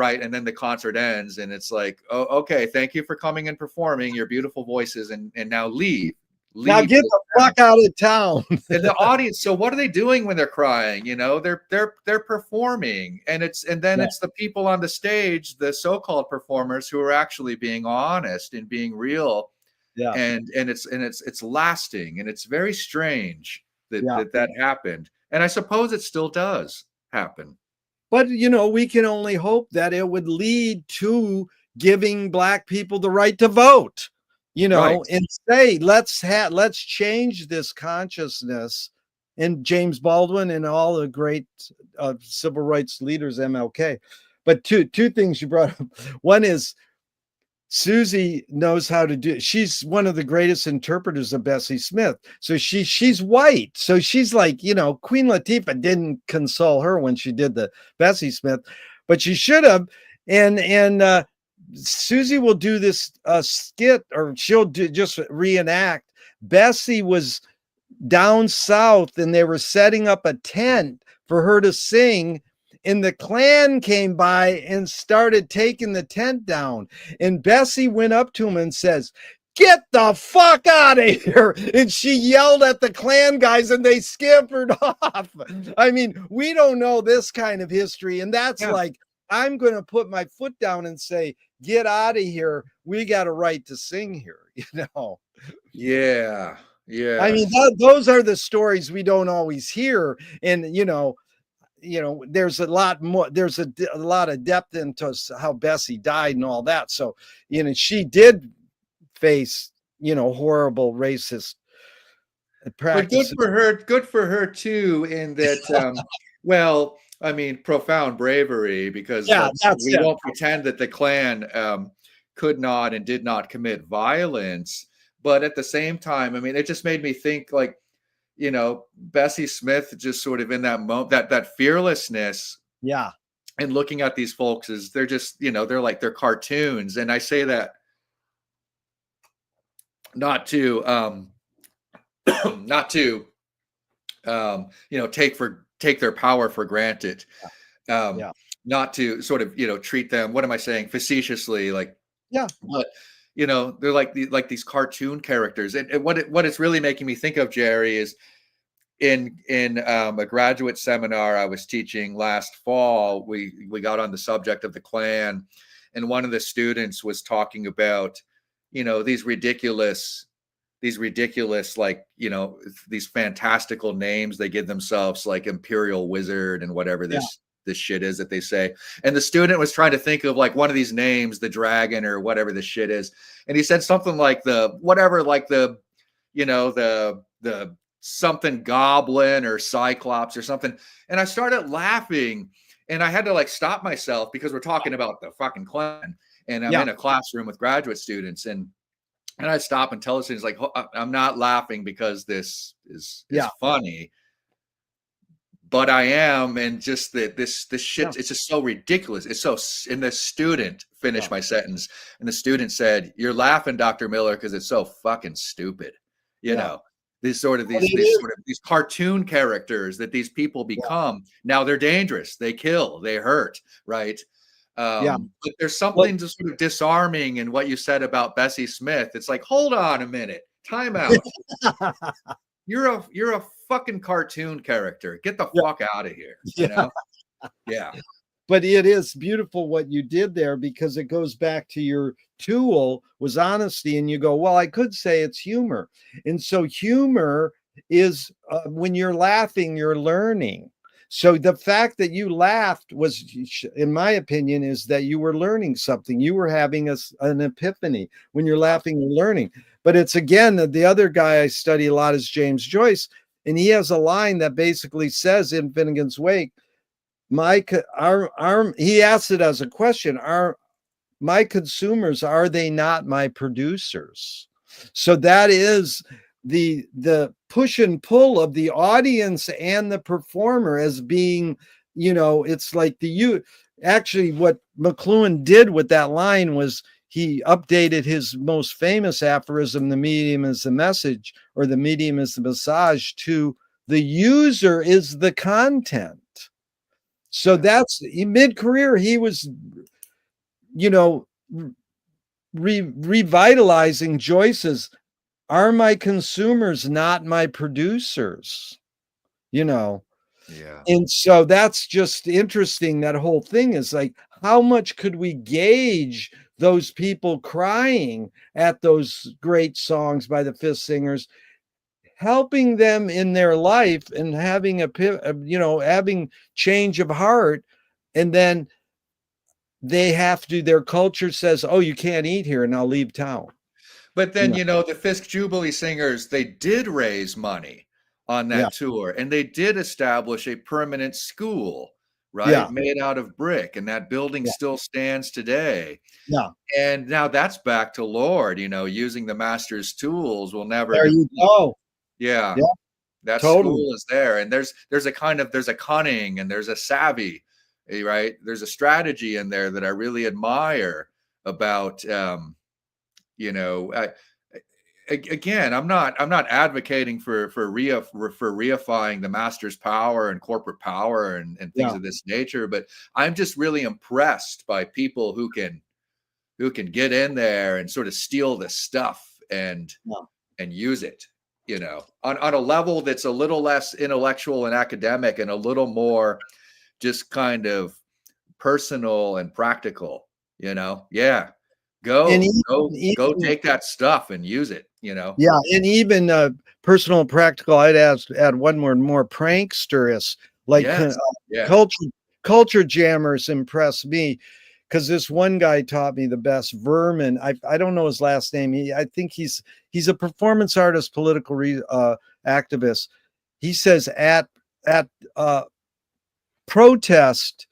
the concert ends, and it's like, oh, okay, thank you for coming and performing your beautiful voices, and now Now leave get this the town. fuck out of town. And the audience, so what are they doing when they're crying? They're performing, and then Yeah, it's the people on the stage, the so-called performers, who are actually being honest and being real, yeah, and it's lasting, and it's very strange that yeah. that happened, and I suppose it still does happen. But we can only hope that it would lead to giving black people the right to vote, Right. and say, let's change this consciousness. And James Baldwin and all the great civil rights leaders, MLK. But two things you brought up. One is Susie knows how to do. She's one of the greatest interpreters of Bessie Smith. So she's white. So she's like, Queen Latifah didn't console her when she did the Bessie Smith, but she should have. And Susie will do this skit, or she'll just reenact. Bessie was down south, and they were setting up a tent for her to sing, and the Klan came by and started taking the tent down, and Bessie went up to him and says, get the fuck out of here. And she yelled at the Klan guys, and they scampered off. I mean, we don't know this kind of history, and that's Yeah. like, I'm going to put my foot down and say, get out of here, we got a right to sing here. Yeah. I mean, Yes. those are the stories we don't always hear. And, there's a lot more, there's a lot of depth into how Bessie died and all that. So, she did face, horrible racist But practices. good for her too, in that, well, I mean, profound bravery, because Yeah, that's we it. won't pretend that the Klan could not and did not commit violence, but at the same time, I mean, it just made me think, like, Bessie Smith, just sort of in that moment, that fearlessness, Yeah, and looking at these folks as they're just, they're cartoons, and I say that not to not to take their power for granted, um, yeah, not to sort of, treat them, what am I saying, facetiously, like, yeah, but they're like these cartoon characters, and what it's really making me think of, Jerry, is in a graduate seminar I was teaching last fall. We got on the subject of the Klan, and one of the students was talking about, these ridiculous, like, these fantastical names they give themselves, like Imperial Wizard and whatever yeah, this shit is that they say. And the student was trying to think of, like, one of these names, the dragon or whatever the shit is, and he said something like the whatever, like the, the something goblin or cyclops or something. And I started laughing and I had to like stop myself because we're talking about the fucking Klan and I'm Yeah. in a classroom with graduate students and I stop and tell the students like I'm not laughing because this is Yeah. funny, but I am, and just that this Yeah. shit, it's just so ridiculous. It's so, and the student Yeah. finished my sentence, and the student said, "You're laughing, Dr. Miller, because it's so fucking stupid." You Yeah. know, these sort of But it is. these cartoon characters that these people Yeah. become. Now they're dangerous. They kill. They hurt. Right. Yeah. But there's Well, something just sort of disarming in what you said about Bessie Smith. It's like, hold on a minute, time out. You're a fucking cartoon character. Get the yeah. fuck out of here, you Yeah. know? Yeah. But it is beautiful what you did there, because it goes back to your tool was honesty, and you go, well, I could say it's humor. And so humor is, when you're laughing, you're learning. So the fact that you laughed was, in my opinion, is that you were learning something. You were having an epiphany. When you're laughing, you're learning. But it's, again, the other guy I study a lot is James Joyce, and he has a line that basically says in Finnegan's Wake, he asked it as a question, are my consumers, are they not my producers? So that is the push and pull of the audience and the performer as being, it's like actually what McLuhan did with that line was he updated his most famous aphorism, the medium is the message, or the medium is the massage, to the user is the content. So Yeah. that's mid-career. He was, you know, revitalizing Joyce's, are my consumers not my producers? You know, Yeah. and so that's just interesting. That whole thing is like, how much could we gauge those people crying at those great songs by the Fifth Singers, helping them in their life and having having change of heart, and then their culture says, oh, you can't eat here, and I'll leave town. But You then, know, the Fisk Jubilee Singers, they did raise money on yeah, that tour and they did establish a permanent school, right? yeah, Made out of brick. And that building yeah, still stands today. yeah. And now that's back to Lord, using the master's tools will never There you deplete. go. Yeah. Yeah, That totally. school is there. And there's a cunning and there's a savvy, right? There's a strategy in there that I really admire about, you know, I, again, I'm not advocating for reifying the master's power and corporate power and things Yeah, of this nature, but I'm just really impressed by people who can get in there and sort of steal this stuff yeah. and use it, on a level that's a little less intellectual and academic and a little more just kind of personal and practical, yeah. And Go even take that stuff and use it. yeah, and even personal and practical. I'd add one more pranksterous, like Yes. Yeah. culture jammers impress me, because this one guy taught me the best. Vermin. I don't know his last name. I think he's a performance artist, political activist. He says at protest,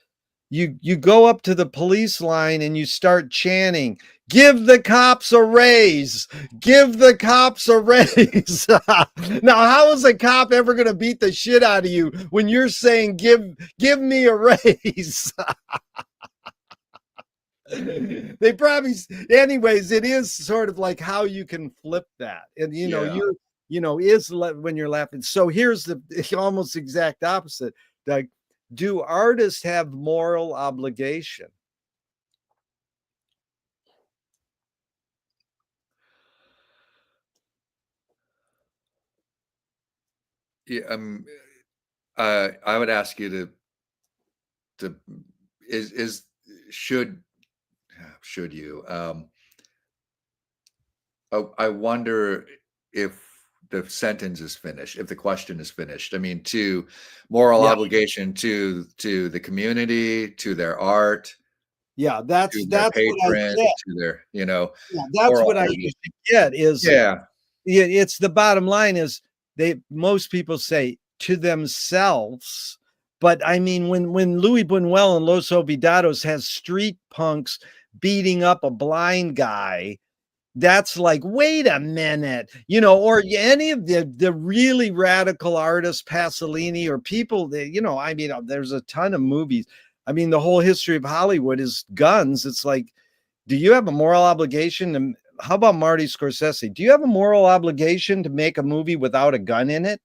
you go up to the police line and you start chanting, give the cops a raise, give the cops a raise. Now, how is a cop ever going to beat the shit out of you when you're saying give me a raise? They probably, anyways, it is sort of like how you can flip that. And Yeah. when you're laughing. So here's the almost exact opposite. Like, do artists have moral obligation? Yeah, I would ask you to is should you, I wonder if the sentence is finished, if the question is finished. I mean, to moral Yeah, obligation to the community, to their art, yeah, to their that's what I patrons, get. to their, Yeah, that's moral what I obligation. usually get is, Yeah. yeah, it's the bottom line is most people say to themselves. But I mean, when Louis Buñuel and Los Olvidados has street punks beating up a blind guy, that's like, wait a minute, or any of the really radical artists, Pasolini, or people that, I mean, there's a ton of movies. I mean, the whole history of Hollywood is guns. It's like, do you have a moral obligation to, how about Marty Scorsese? Do you have a moral obligation to make a movie without a gun in it?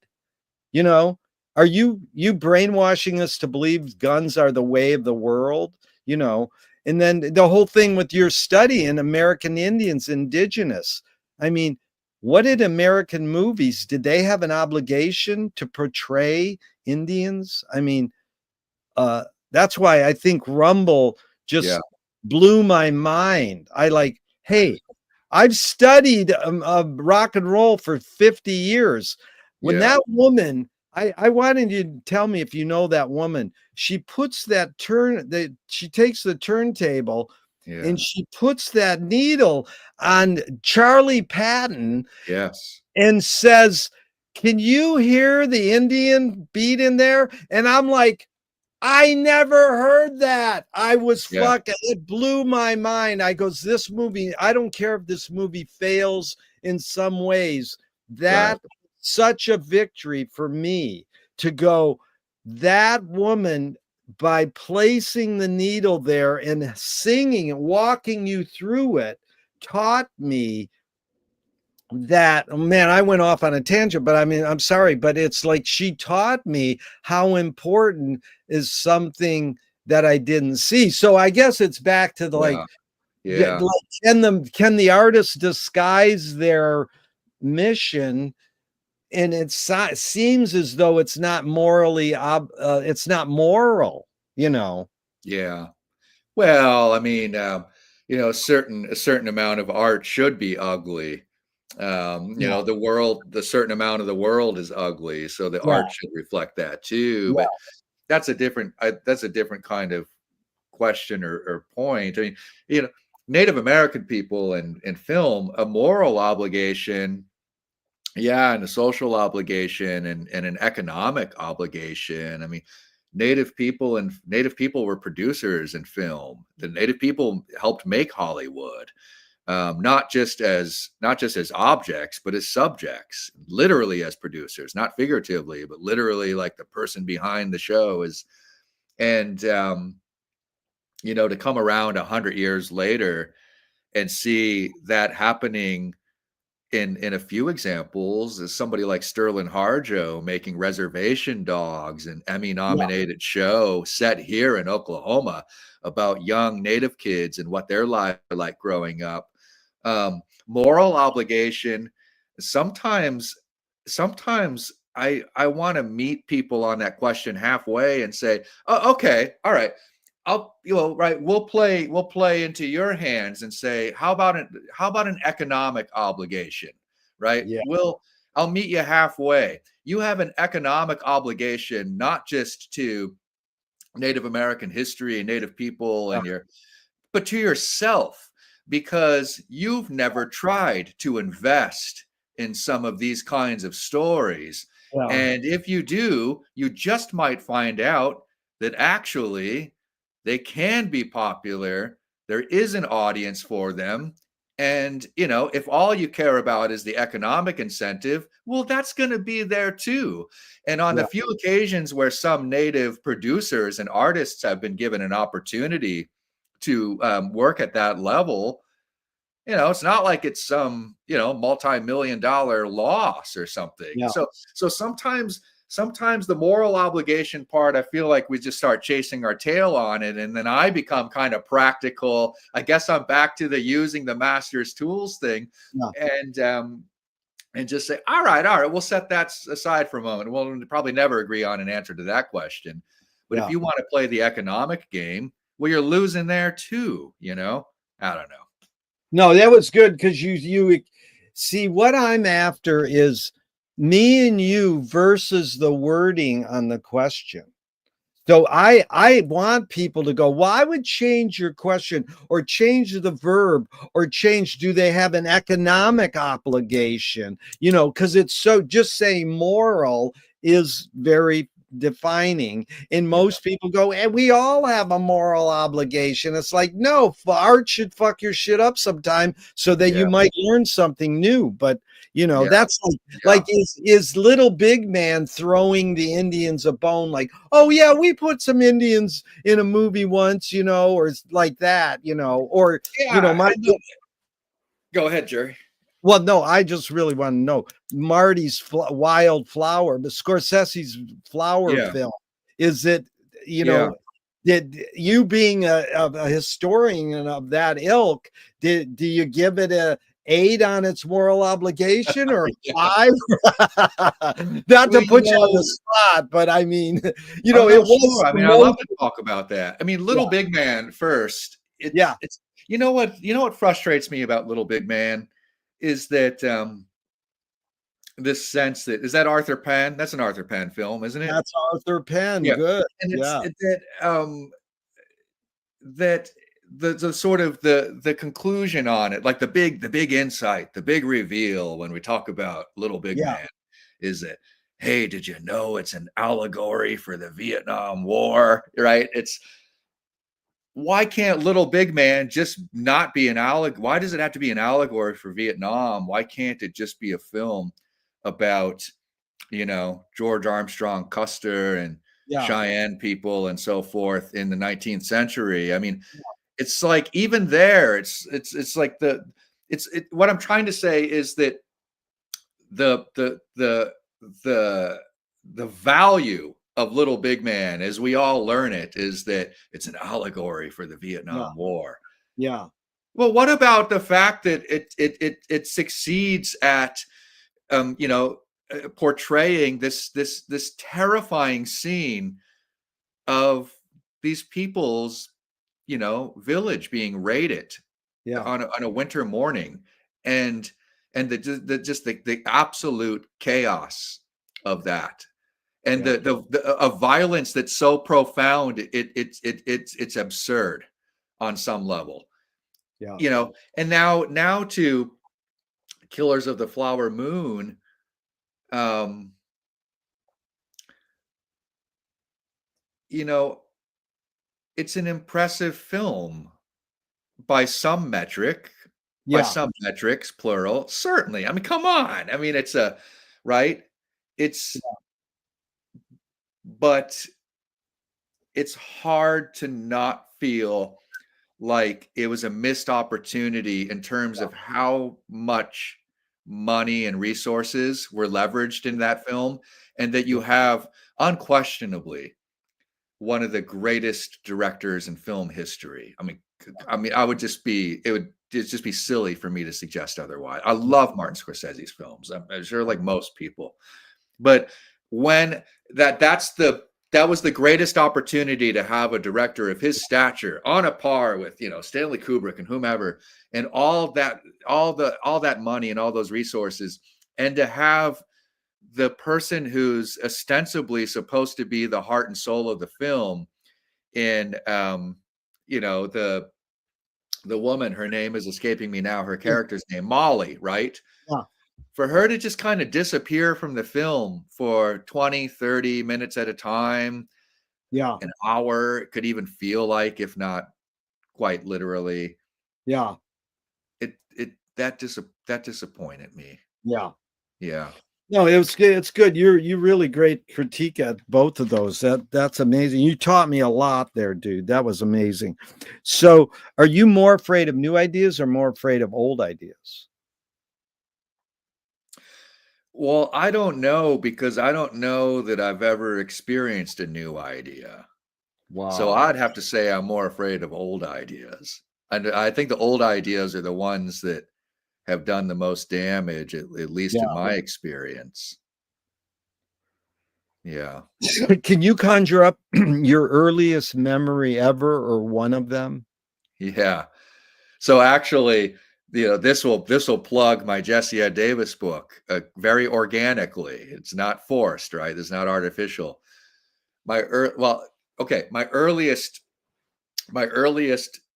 You know, are you brainwashing us to believe guns are the way of the world? You know, and then the whole thing with your study in American Indians, indigenous. I mean, what did American movies, did they have an obligation to portray Indians? I mean, that's why I think Rumble Yeah. just blew my mind. I like, hey, I've studied rock and roll for 50 years. When Yeah. that woman, I wanted you to tell me if you know that woman. She puts that she takes the turntable Yeah. and she puts that needle on Charlie Patton Yes. and says, "Can you hear the Indian beat in there?" And I'm like, I never heard that. I was Yeah. fucking, it blew my mind. I goes, this movie, I don't care if this movie fails in some ways. Right. That such a victory for me to go, that woman, by placing the needle there and singing and walking you through it, taught me that. Man, I went off on a tangent, but I mean, I'm sorry, but it's like she taught me how important is something that I didn't see. So I guess it's back to the like, Yeah. Yeah. can the artist disguise their mission? And it seems as though it's not morally it's not moral, you know. Yeah. Well, I mean, a certain amount of art should be ugly. Yeah, The certain amount of the world is ugly, so the yeah, art should reflect that too. yeah, But that's a different kind of question or point. I mean, you know, Native American people in film, a moral obligation, yeah, and a social obligation and an economic obligation. I mean, Native people were producers in film. The Native people helped make Hollywood, not just as objects, but as subjects, literally as producers, not figuratively, but literally like the person behind the show is. And to come around 100 years later and see that happening in a few examples is somebody like Sterling Harjo making Reservation Dogs, an Emmy yeah, nominated show set here in Oklahoma about young Native kids and what their lives are like growing up. Moral obligation. Sometimes I want to meet people on that question halfway and say, oh, okay, all right. Right. We'll play into your hands and say, how about an economic obligation, right? yeah, I'll meet you halfway. You have an economic obligation, not just to Native American history and Native people yeah, but to yourself, because you've never tried to invest in some of these kinds of stories. yeah, And if you do, you just might find out that actually they can be popular. There is an audience for them. And, if all you care about is the economic incentive, well, that's going to be there too. And on the yeah, few occasions where some native producers and artists have been given an opportunity to work at that level, it's not like it's some, multi-million dollar loss or something. yeah, So sometimes the moral obligation part, I feel like we just start chasing our tail on it, and then I become kind of practical. I guess I'm back to the using the master's tools thing, yeah, and just say, all right, we'll set that aside for a moment. We'll probably never agree on an answer to that question. But if yeah. you want to play the economic game, well, you're losing there too, I don't know. No, that was good because you see what I'm after is me and you versus the wording on the question. So I want people to go, well, I would change your question or change the verb or change, do they have an economic obligation? You know, because it's so, just saying moral is very defining. And Yeah, most people go, and we all have a moral obligation. It's like, no, art should fuck your shit up sometime so that you yeah, might learn something new. But you know, yeah, that's like yeah. is little big man throwing the Indians a bone like, oh yeah, we put some Indians in a movie once, you know, or like that, you know, or you know, Yeah, my and the go ahead, Jerry. well, no, I just really want to know Marty's Wild Flower, but Scorsese's Flower Yeah, film. Is it, you yeah. know, did you being a historian of that ilk, do you give it a 8 on its moral obligation or Yeah. 5? Not Well, to put you on the spot, but I mean, you oh know, it no, was sure. I mean, I love to talk about that. I mean, yeah, Little Big Man first. yeah, It's you know what frustrates me about Little Big Man is that this sense that is that Arthur Penn? That's an Arthur Penn film, isn't it? that's Arthur Penn. Yeah. Good. And Yeah, that the sort of the conclusion on it, like the big insight, the big reveal when we talk about Little Big yeah, Man is that, hey, did you know it's an allegory for the Vietnam War? Right? It's why can't Little Big Man just not be an allegory? Why does it have to be an allegory for Vietnam? Why can't it just be a film about, George Armstrong Custer and yeah, Cheyenne people and so forth in the 19th century? I mean, it's like even there, it's like what I'm trying to say is that the the the the the value of Little Big Man, as we all learn it, is that it's an allegory for the yeah, Vietnam War. yeah, Well, what about the fact that it succeeds at portraying this terrifying scene of these people's village being raided yeah, on a winter morning, and the absolute chaos of that, and yeah, a violence that's so profound it's absurd on some level, yeah, and now to Killers of the Flower Moon. um you know it's an impressive film by some metric, by yeah, some metrics, plural, certainly. I mean, come on. I mean, it's a right? It's but it's hard to not feel like it was a missed opportunity in terms of how much money and resources were leveraged in that film, and that you have unquestionably one of the greatest directors in film history. I mean, it'd just be silly for me to suggest otherwise. I love Martin Scorsese's films. I'm sure like most people. But when that was the greatest opportunity to have a director of his stature on a par with, Stanley Kubrick and whomever, and all that money and all those resources, and to have the person who's ostensibly supposed to be the heart and soul of the film in the woman, her name is escaping me now, her character's name, Molly, right? yeah, For her to just kind of disappear from the film for 20, 30 minutes at a time, yeah, an hour, it could even feel like, if not quite literally, yeah, that disappointed me. yeah. Yeah. No, it was good. It's good. You really great critique at both of those. That's amazing. You taught me a lot there, dude. That was amazing. So, are you more afraid of new ideas or more afraid of old ideas? Well, I don't know because I don't know that I've ever experienced a new idea. So Wow. I'd have to say I'm more afraid of old ideas. And I think the old ideas are the ones that have done the most damage, at least in Yeah. my experience. Yeah. Can you conjure up your earliest memory ever or one of them? Yeah. So actually, this will plug my Jesse Ed Davis book very organically. It's not forced, right? It's not artificial. Well, okay, my earliest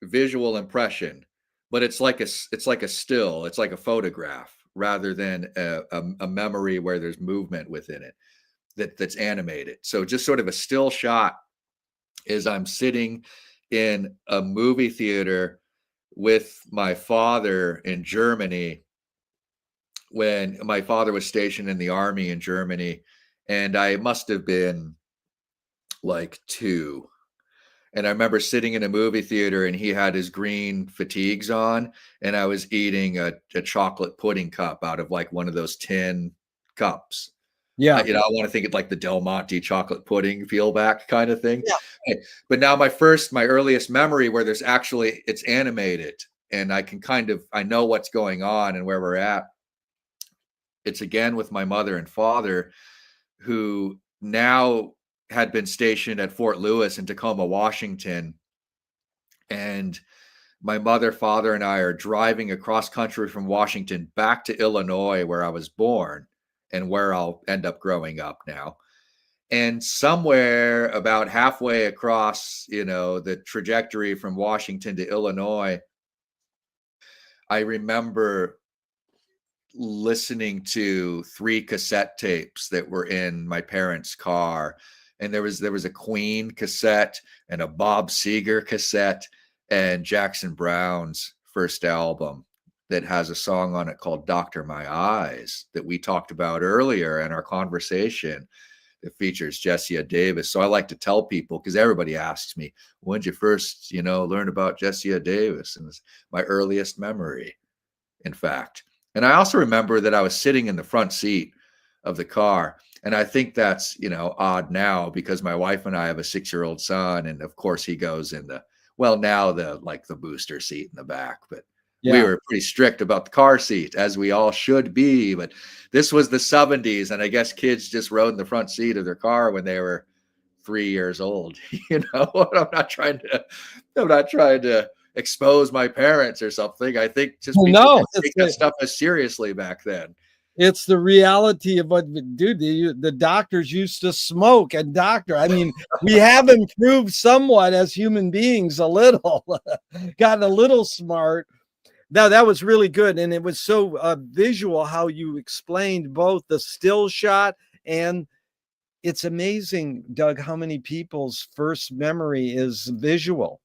visual impression, but it's like a still, it's like a photograph rather than a memory where there's movement within it that's animated. So just sort of a still shot is I'm sitting in a movie theater with my father in Germany when my father was stationed in the army in Germany, and I must have been like 2. And I remember sitting in a movie theater and he had his green fatigues on, and I was eating a chocolate pudding cup out of like one of those tin cups. Yeah. I want to think of like the Del Monte chocolate pudding peel back kind of thing. Yeah. But now my earliest memory where there's actually it's animated and I can I know what's going on and where we're at. It's again with my mother and father who now had been stationed at Fort Lewis in Tacoma, Washington. And my mother, father, and I are driving across country from Washington back to Illinois, where I was born and where I'll end up growing up now. And somewhere about halfway across, the trajectory from Washington to Illinois, I remember listening to 3 cassette tapes that were in my parents' car. And there was a Queen cassette and a Bob Seger cassette and Jackson Browne's first album that has a song on it called Doctor My Eyes that we talked about earlier in our conversation that features Jessia Davis. So I like to tell people because everybody asks me, when did you first, learn about Jessia Davis? And it's my earliest memory, in fact. And I also remember that I was sitting in the front seat of the car. And I think that's, odd now because my wife and I have a 6-year-old son. And of course he goes in now the booster seat in the back, but we Yeah. were pretty strict about the car seat as we all should be. But this was the 70s. And I guess kids just rode in the front seat of their car when they were 3 years old. I'm not trying to expose my parents or something. I think just people No, didn't take that stuff as seriously back then. it's the reality of what, dude, the doctors used to smoke. And I mean, we have improved somewhat as human beings, a little, gotten a little smart. Now, that was really good. And it was so visual how you explained both the still shot, and it's amazing, Doug, how many people's first memory is visual.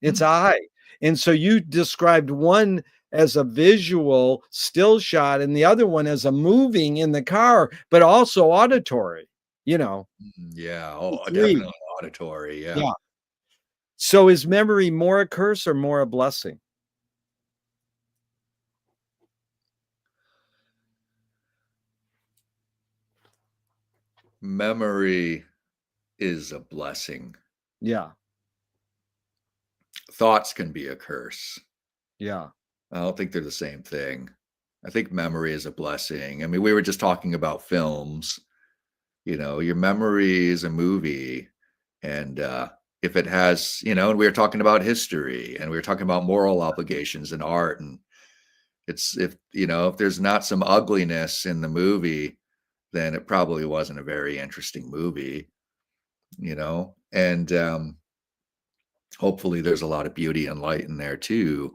It's Mm, eye. And so you described one as a visual still shot and the other one as a moving in the car, but also auditory, you know, yeah. all Oh, three. definitely auditory. Yeah. Yeah. So is memory more a curse or more a blessing? Memory is a blessing. Yeah. Thoughts can be a curse. Yeah. I don't think they're the same thing. I think memory is a blessing. I mean, we were just talking about films. Your memory is a movie. And if it has, and we were talking about history and we were talking about moral obligations and art. And if there's not some ugliness in the movie, then it probably wasn't a very interesting movie, and hopefully there's a lot of beauty and light in there too.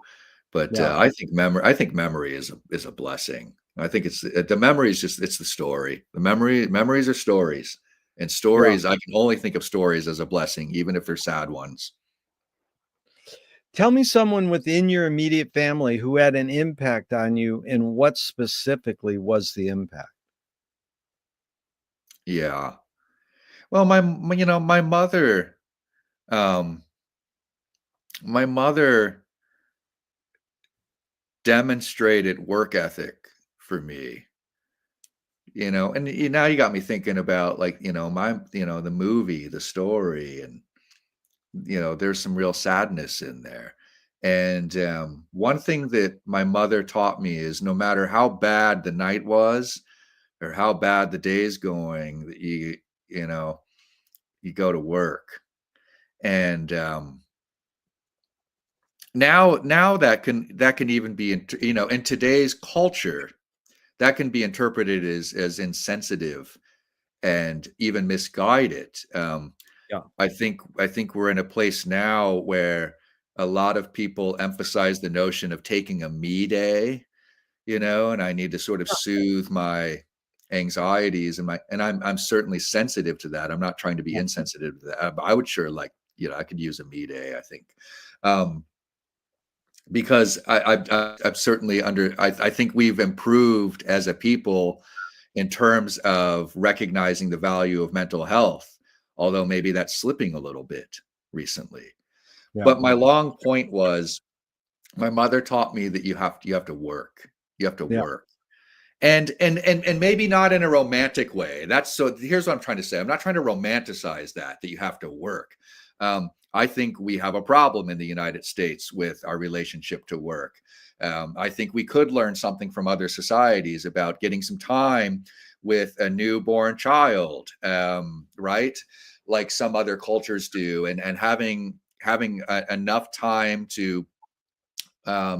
But Yeah. I think memory is a blessing. I think it's the memory is just it's the story. Memories are stories, and Yeah. stories I can only think of stories as a blessing, even if they're sad ones. Tell me someone within your immediate family who had an impact on you, and what specifically was the impact? Yeah. Well, um, my mother demonstrated work ethic for me. And now you got me thinking about like the movie, the story, and there's some real sadness in there. And one thing that my mother taught me is no matter how bad the night was or how bad the day's going, that you know you go to work. And now that can even be in today's culture that can be interpreted as insensitive and even misguided. Yeah. I think we're in a place now where a lot of people emphasize the notion of taking a me day, and I need to sort of soothe my anxieties and I'm certainly sensitive to that. I'm not trying to be Yeah. insensitive to that, but I would sure like, I could use a me day, I think. Um, because I've certainly I think we've improved as a people in terms of recognizing the value of mental health, although maybe that's slipping a little bit recently. Yeah. But my long point was my mother taught me that you have to work. You have to Yeah. work. And maybe not in a romantic way. That's so here's what I'm trying to say. I'm not trying to romanticize that you have to work. I think we have a problem in the United States with our relationship to work. I think we could learn something from other societies about getting some time with a newborn child, right? Like some other cultures do, and having enough time to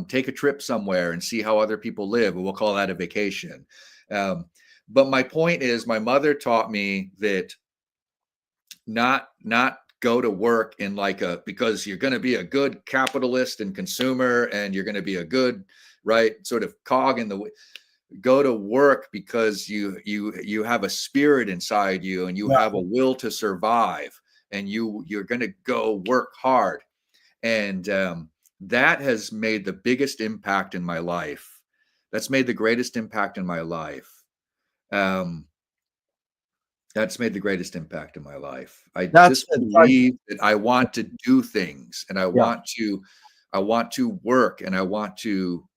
take a trip somewhere and see how other people live, and we'll call that a vacation. Um, but my point is, my mother taught me that not go to work in like a because you're going to be a good capitalist and consumer, and you're going to be a good right sort of cog in the go to work because you have a spirit inside you and you Yeah. have a will to survive, and you're going to go work hard. And that has made the biggest impact in my life. That's made the greatest impact in my life. Um, that's made the greatest impact in my life. I That's just the part. believe that I want to do things, and Yeah. I want to work, and I want to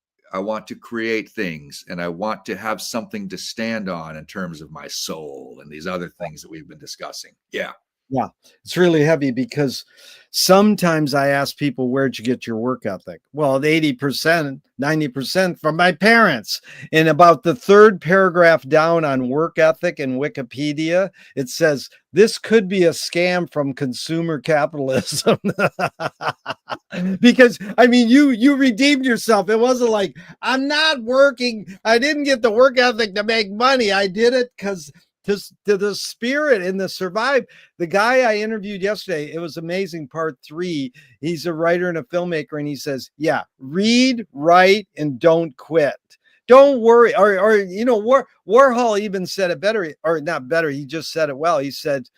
create things, and I want to have something to stand on in terms of my soul and these other things that we've been discussing. Yeah. Yeah, it's really heavy because sometimes I ask people, "Where'd you get your work ethic?" Well, 80%, 90% from my parents. And about the third paragraph down on work ethic in Wikipedia, it says, "This could be a scam from consumer capitalism." Because I mean, you redeemed yourself. It wasn't like I'm not working. I didn't get the work ethic to make money. I did it because to the spirit and the survive. The guy I interviewed yesterday, it was amazing. Part 3, he's a writer and a filmmaker, and he says, yeah, read, write, and don't quit. Don't worry. Or Warhol even said it better, or not better. He just said it well. He said,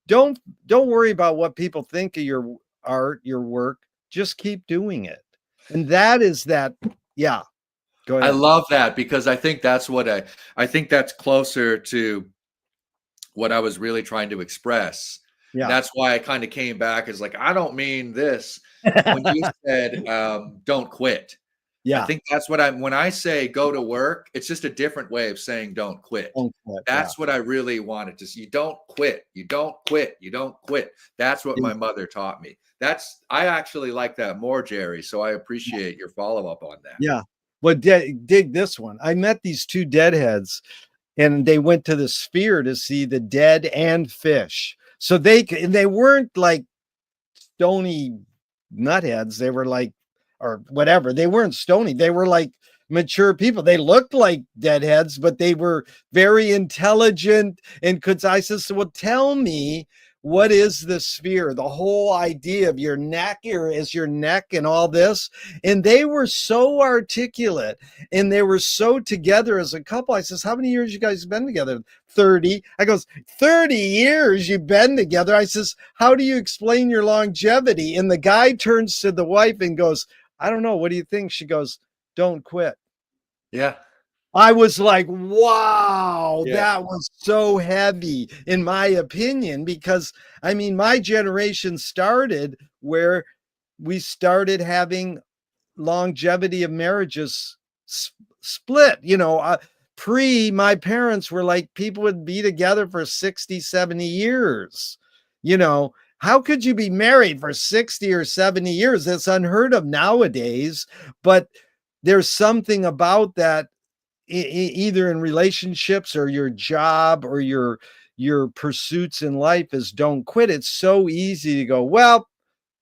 don't don't worry about what people think of your art, your work. Just keep doing it. And that is that. Yeah, go I ahead. love that because I think that's closer to what I was really trying to express. Yeah. That's why I kind of came back as like, I don't mean this. When you said, don't quit, I Yeah. think that's what when I say go to work, it's just a different way of saying don't quit. Don't quit. Yeah. That's what I really wanted to see. You don't quit. You don't quit. You don't quit. That's what my mother taught me. I actually like that more, Jerry. So I appreciate your follow up on that. Yeah. Well, dig this one. I met these two deadheads and they went to the sphere to see the dead and fish. So they weren't like stony nutheads. They were like, or whatever. They weren't stony. They were like mature people. They looked like deadheads, but they were very intelligent and could. I said, so well, tell me, what is the sphere? The whole idea of your neck, your neck and all this. And they were so articulate and they were so together as a couple. I says, how many years you guys been together? 30. I goes, 30 years you've been together. I says, how do you explain your longevity? And the guy turns to the wife and goes, I don't know. What do you think? She goes, don't quit. Yeah. I was like, wow, Yeah. that was so heavy, in my opinion, because I mean, my generation started where we started having longevity of marriages split. Pre my parents were like, people would be together for 60, 70 years. How could you be married for 60 or 70 years? That's unheard of nowadays. But there's something about that, either in relationships or your job or your pursuits in life, is don't quit. It's so easy to go, well,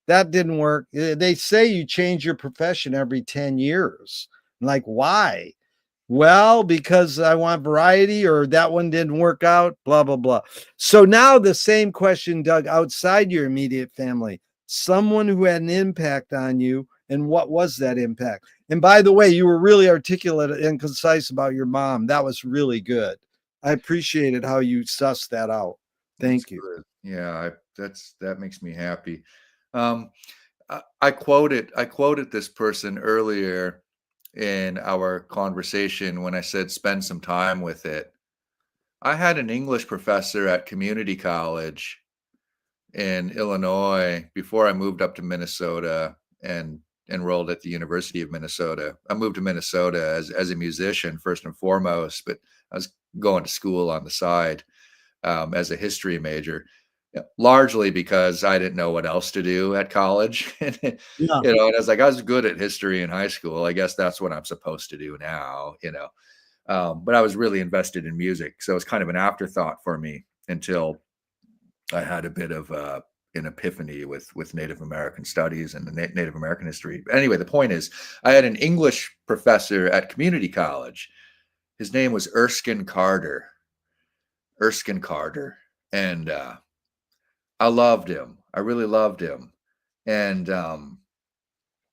that didn't work. They say you change your profession every 10 years. Like, why? Well, because I want variety, or that one didn't work out, blah, blah, blah. So now the same question, Doug, outside your immediate family, someone who had an impact on you, and what was that impact? And by the way, you were really articulate and concise about your mom. That was really good. I appreciated how you sussed that out. That's Thank you. good. Yeah, that makes me happy. Um, I quoted this person earlier in our conversation when I said spend some time with it. I had an English professor at community college in Illinois before I moved up to Minnesota and enrolled at the University of Minnesota. I moved to Minnesota as a musician first and foremost, but I was going to school on the side as a history major, largely because I didn't know what else to do at college. Yeah. And I was like, I was good at history in high school. I guess that's what I'm supposed to do now. But I was really invested in music. So it was kind of an afterthought for me until I had a bit of an epiphany with Native American studies and the Native American history. Anyway, the point is, I had an English professor at community college. His name was Erskine Carter. Erskine Carter. And I loved him. I really loved him. And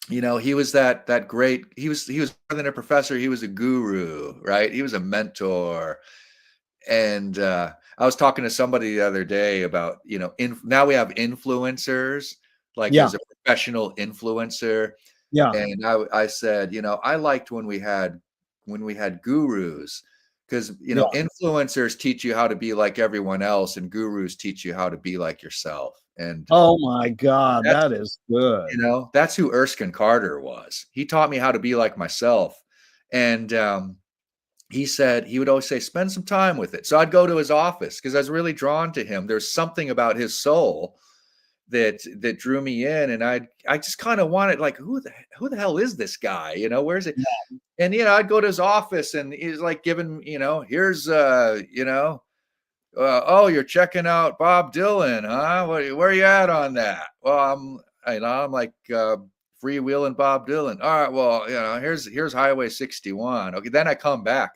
he was that great. He was more than a professor. He was a guru, right? He was a mentor. And I was talking to somebody the other day about, now we have influencers. Like Yeah. there's a professional influencer, Yeah. and I said, I liked when we had gurus, because Yeah. influencers teach you how to be like everyone else, and gurus teach you how to be like yourself. And Oh my God. that's That is good. that's who Erskine Carter was. He taught me how to be like myself. And he said he would always say, spend some time with it. So I'd go to his office because I was really drawn to him. There's something about his soul that drew me in, and I just kind of wanted, like, who the hell is this guy? Where is it? And I'd go to his office, and he's like giving, here's oh, you're checking out Bob Dylan, huh? Where you at on that? Well, I'm like freewheeling Bob Dylan. All right, well, here's Highway 61. Okay, then I come back.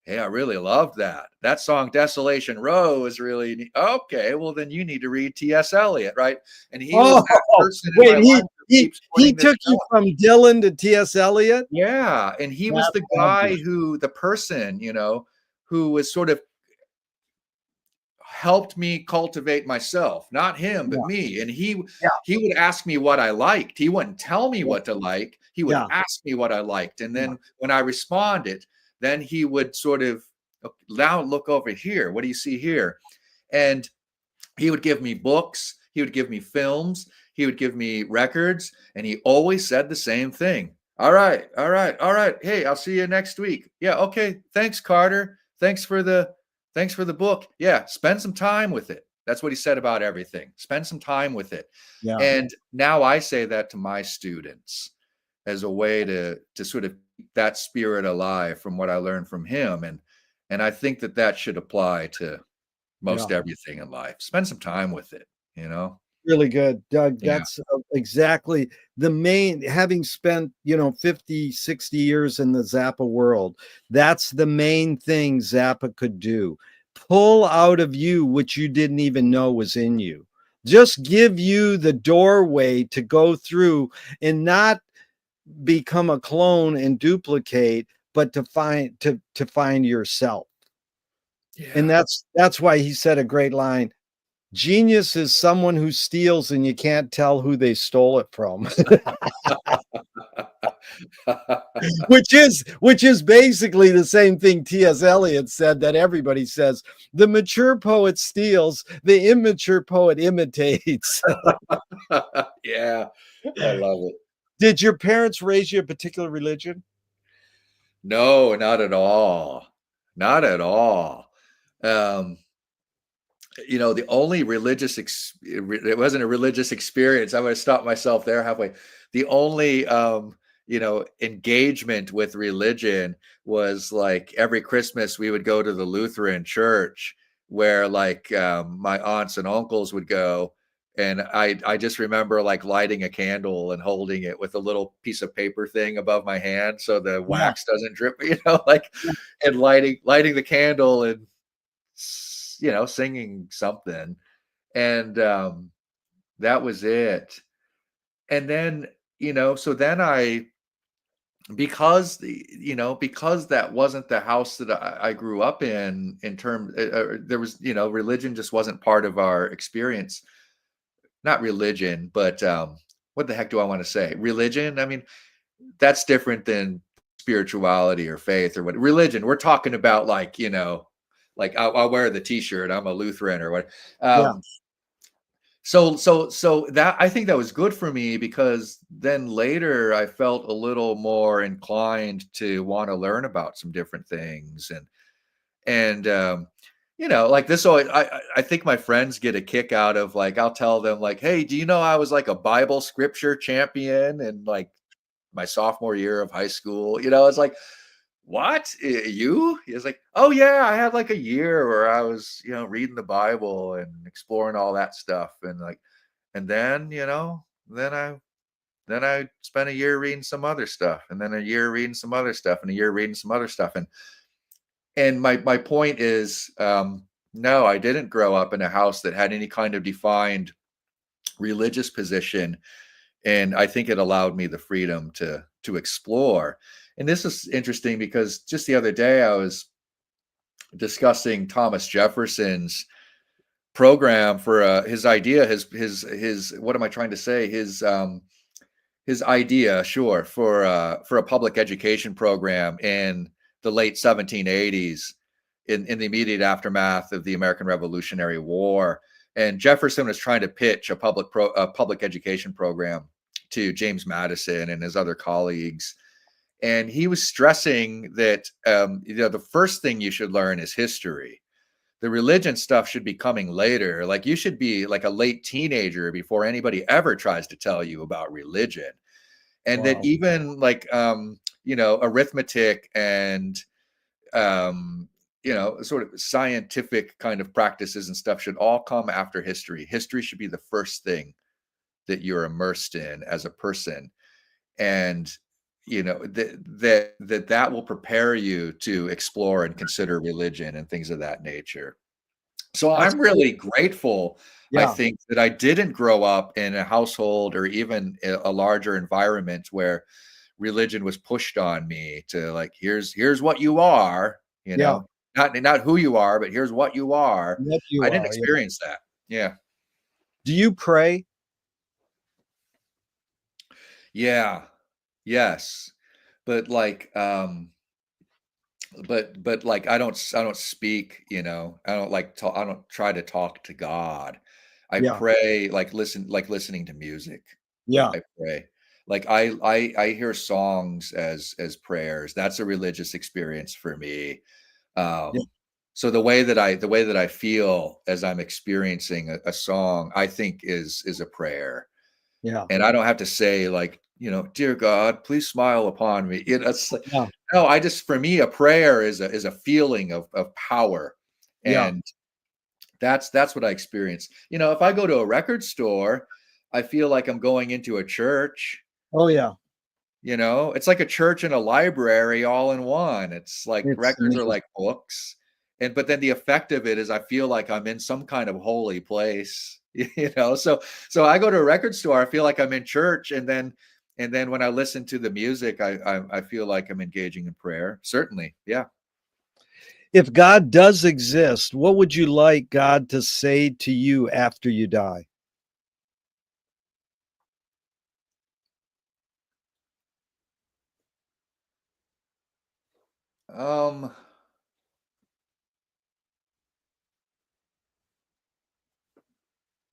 Hey, I really loved that. That song "Desolation Row" is really okay. Well, then you need to read T.S. Eliot, right? And he was Oh, that person in my wait, life he who he keeps he putting this took you down. from Dylan to T.S. Eliot? Yeah, and he was That's the guy fabulous. the person, who was sort of helped me cultivate myself, not him, but Yeah, me. And he yeah, he would ask me what I liked. He wouldn't tell me yeah, what to like. He would yeah, ask me what I liked. And yeah, then when I responded, then he would sort of, now look over here. What do you see here? And he would give me books, he would give me films, he would give me records, and he always said the same thing. All right, all right, all right. Hey, I'll see you next week. Yeah, okay. Thanks, Carter. Thanks for the book. Yeah, spend some time with it. That's what he said about everything. Spend some time with it. yeah, And now I say that to my students as a way to sort of keep that spirit alive from what I learned from him. And I think that should apply to yeah. most everything in life. Spend some time with it, you know? Really good, Doug. Yeah. That's exactly the main, having spent, 50, 60 years in the Zappa world, that's the main thing Zappa could do. Pull out of you what you didn't even know was in you. Just give you the doorway to go through and not become a clone and duplicate, but to find yourself. And Yeah. that's why he said a great line: genius is someone who steals and you can't tell who they stole it from. which is basically the same thing T.S. Eliot said that everybody says. The mature poet steals, the immature poet imitates. Yeah. I love it. Did your parents raise you a particular religion? No, not at all. Not at all. Um, the only it wasn't a religious experience. I'm going to stop myself there halfway. The only, engagement with religion was like every Christmas we would go to the Lutheran church where, like, my aunts and uncles would go. and I just remember like lighting a candle and holding it with a little piece of paper thing above my hand so the Yeah. wax doesn't drip, like, Yeah. and lighting the candle and singing something, and that was it. And then, so then because that wasn't the house that I grew up in terms, there was, religion just wasn't part of our experience. Not religion, but what the heck do I want to say? Religion. I mean, that's different than spirituality or faith or what. Religion. We're talking about like, like I'll wear the T-shirt. I'm a Lutheran or what. Yeah. Um, so that I think that was good for me because then later I felt a little more inclined to want to learn about some different things and like this. So I think my friends get a kick out of like I'll tell them like, hey, do you know I was like a Bible scripture champion in like my sophomore year of high school? It's like, what? You? He's like, oh yeah, I had like a year where I was reading the Bible and exploring all that stuff and like. And then, then I spent a year reading some other stuff, and then a year reading some other stuff, and a year reading some other stuff. And my point is, no, I didn't grow up in a house that had any kind of defined religious position. And I think it allowed me the freedom to explore. And this is interesting because just the other day I was discussing Thomas Jefferson's program for his idea, his what am I trying to say? His idea, sure, for a public education program in the late 1780s, in the immediate aftermath of the American Revolutionary War. And Jefferson was trying to pitch a public education program to James Madison and his other colleagues. And he was stressing that the first thing you should learn is history. The religion stuff should be coming later. Like you should be like a late teenager before anybody ever tries to tell you about religion. And that Wow. even like arithmetic and sort of scientific kind of practices and stuff should all come after history. History should be the first thing that you're immersed in as a person. And that will prepare you to explore and consider religion and things of that nature. So That's I'm great. really grateful, I Yeah. think, that I didn't grow up in a household or even a larger environment where religion was pushed on me to like, here's what you are, Yeah. not who you are, but here's what you are. What I you didn't are. Yeah. experience that. Yeah. Do you pray? Yeah. Yes. But like, but like I don't speak, I don't like talk, I don't try to talk to God. I Yeah. pray like listening to music. Yeah. I pray. Like I hear songs as prayers. That's a religious experience for me. Yeah. So the way that I feel as I'm experiencing a song, I think is a prayer. Yeah. And I don't have to say like, dear God, please smile upon me. It's like, Yeah. no, I just for me, a prayer is a feeling of power. Yeah. And that's what I experience. If I go to a record store, I feel like I'm going into a church. Oh, yeah. It's like a church and a library all in one. It's like It's records are neat. like books. But then the effect of it is I feel like I'm in some kind of holy place. So I go to a record store, I feel like I'm in church, and then when I listen to the music, I feel like I'm engaging in prayer. Certainly. Yeah. If God does exist, what would you like God to say to you after you die? Um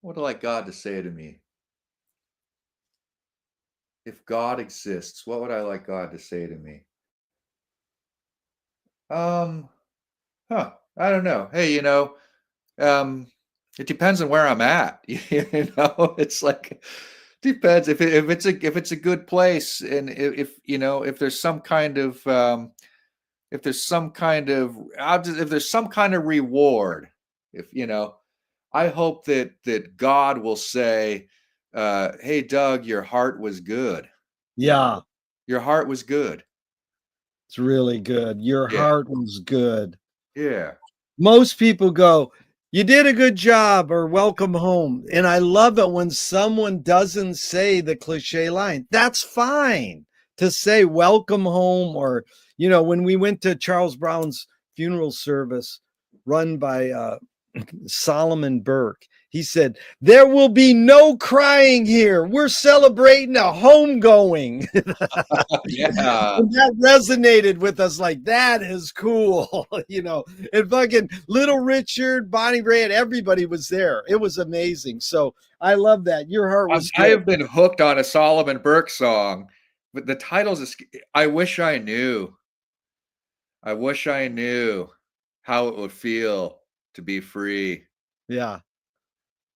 what would I like God to say to me? If God exists, what would I like God to say to me? Um I don't know. Hey, Um, it depends on where I'm at. It's like depends if it's a good place, and if there's some kind of if there's some kind of reward, if I hope that God will say, "Hey, Doug, your heart was good. Yeah, Your heart was good." it's really good. Your Yeah, heart was good. yeah, Most people go, "You did a good job," or "Welcome home." And I love it when someone doesn't say the cliche line. That's fine to say "Welcome home," or, when we went to Charles Brown's funeral service run by Solomon Burke. He said, "There will be no crying here. We're celebrating a homegoing." yeah. And that resonated with us, like, that is cool. And fucking Little Richard, Bonnie Raitt, everybody was there. It was amazing. So I love that. Your heart was I good. have been hooked on a Solomon Burke song, but the title's I wish I knew. I wish I knew how it would feel to be free. Yeah.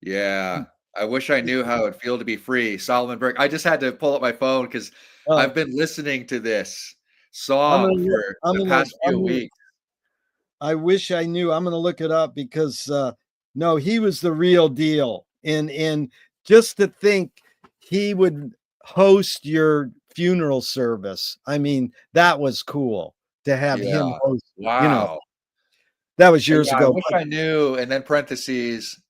Yeah. I wish I knew how it'd feel to be free. Solomon Burke. I just had to pull up my phone because Oh, I've been listening to this I'm song gonna look, for the past few weeks. I wish I knew. I'm gonna look it up because no, he was the real deal. And just to think he would host your funeral service. I mean, that was cool to have him Yeah. host it. Wow. That was years Yeah, I ago. wish But I knew, and then parentheses,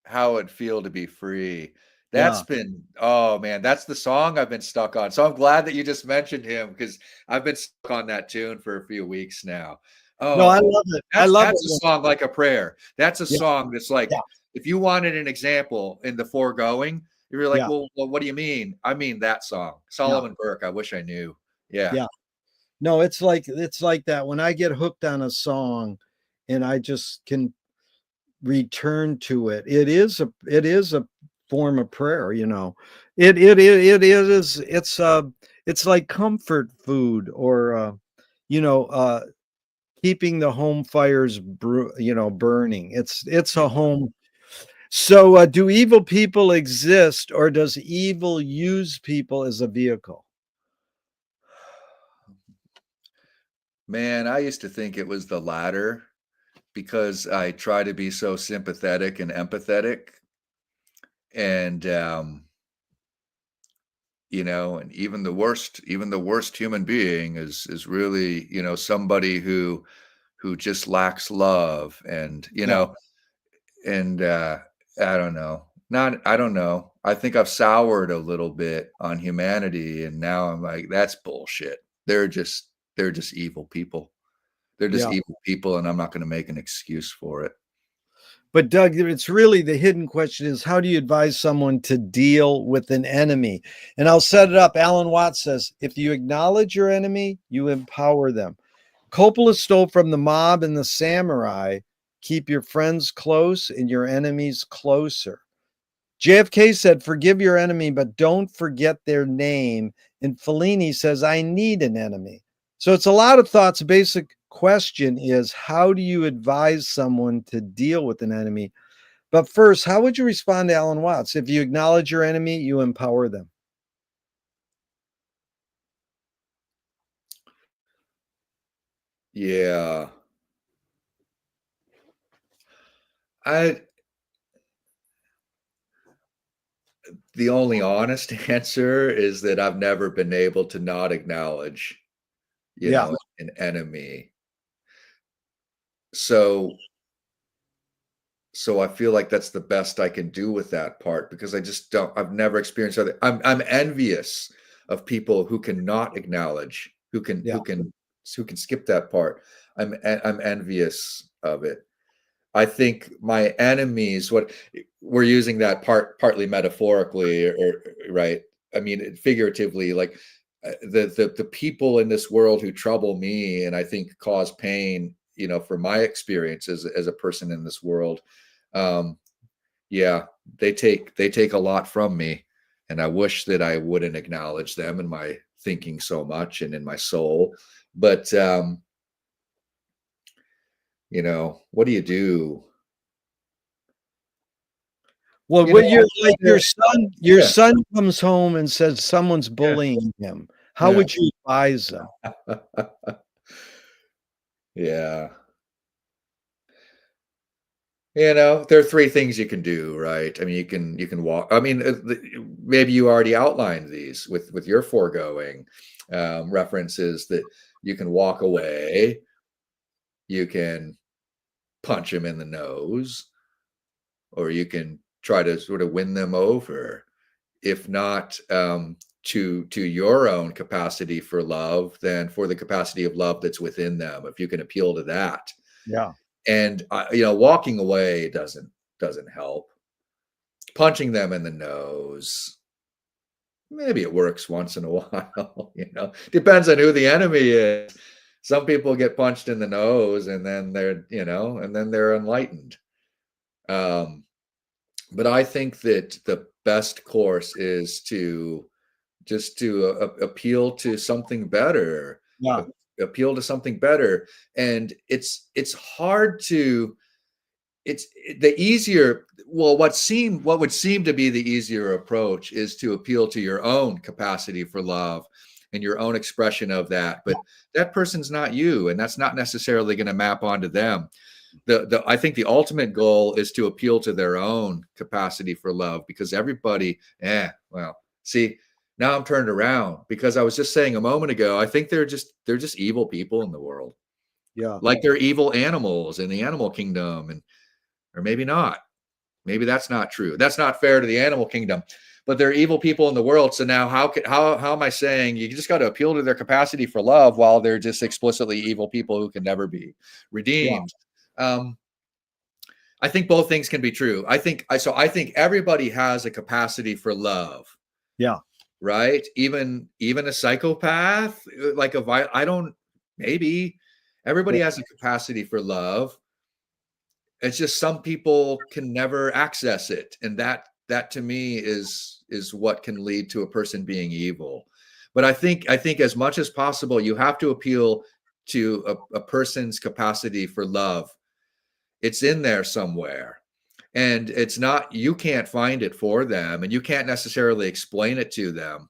how it'd feel to be free. That's yeah. been oh, man, that's the song I've been stuck on. So I'm glad that you just mentioned him because 'cause I've been stuck on that tune for a few weeks now. No, I Oh, love it. I that's love that's a it. song like a prayer. That's a Yeah, song that's yeah, like, if you wanted an example in the foregoing, you're like, yeah, "Well, what do you mean?" I mean that song. yeah, Solomon Burke, I wish I knew. Yeah. yeah. No, it's like that. When I get hooked on a song and I just can return to it. It is a form of prayer. It's like comfort food, or you know uh keeping the home fires burning. It's a home. So do evil people exist, or does evil use people as a vehicle? Man, I used to think it was the latter because I try to be so sympathetic and empathetic. And and even the worst human being is really, somebody who just lacks love and, Yeah, and I don't know. Not I don't know. I think I've soured a little bit on humanity and now I'm like, that's bullshit. They're just evil people. They're just yeah. evil people and I'm not going to make an excuse for it. But Doug, it's really the hidden question is, how do you advise someone to deal with an enemy? And I'll set it up. Alan Watts says, if you acknowledge your enemy, you empower them. Coppola stole from the mob and the samurai. Keep your friends close and your enemies closer. JFK said, forgive your enemy, but don't forget their name. And Fellini says, I need an enemy. So it's a lot of thoughts. Basic question is, how do you advise someone to deal with an enemy? But first, how would you respond to Alan Watts? If you acknowledge your enemy, you empower them. Yeah. I The only honest answer is that I've never been able to not acknowledge, Yeah, an enemy. So so I feel like that's the best I can do with that part because I've never experienced other I'm envious of people who cannot acknowledge, yeah, who can skip that part. I'm envious of it. I think my enemies, what we're using that partly metaphorically, or right? I mean, figuratively, like the people in this world who trouble me, and I think cause pain. For my experience as a person in this world, um, yeah, they take a lot from me, and I wish that I wouldn't acknowledge them in my thinking so much and in my soul. But what do you do? well, You know, what you're like, yeah, your yeah. son comes home and says someone's Yeah, bullying him. How yeah. would you advise them? Yeah. There are three things you can do, right? I mean, you can walk. I mean, maybe you already outlined these with your foregoing references that you can walk away, you can punch him in the nose, or you can try to sort of win them over. If not to your own capacity for love, then for the capacity of love that's within them. If you can appeal to that, Yeah. and walking away doesn't help. Punching them in the nose, maybe it works once in a while. Depends on who the enemy is. Some people get punched in the nose and then they're enlightened. Um, but I think that the best course is to just to appeal to something better, Yeah. a- appeal to something better. And it's hard to it's the easier well what would seem to be the easier approach is to appeal to your own capacity for love and your own expression of that, but that person's not you, and that's not necessarily going to map onto them. The I think the ultimate goal is to appeal to their own capacity for love, because everybody, well, see, now I'm turned around, because I was just saying a moment ago, I think they're just evil people in the world, Yeah. like they're evil animals in the animal kingdom, and or maybe not. Maybe that's not true. That's not fair to the animal kingdom. But they're evil people in the world. So now how am I saying you just got to appeal to their capacity for love while they're just explicitly evil people who can never be Yeah. redeemed? Um, I think both things can be true. I think everybody has a capacity for love, Yeah. right? Even a psychopath, like I don't maybe everybody has a capacity for love. It's just some people can never access it, and that to me is what can lead to a person being evil. But I think as much as possible, you have to appeal to a person's capacity for love. It's in there somewhere, and it's not, you can't find it for them, and you can't necessarily explain it to them.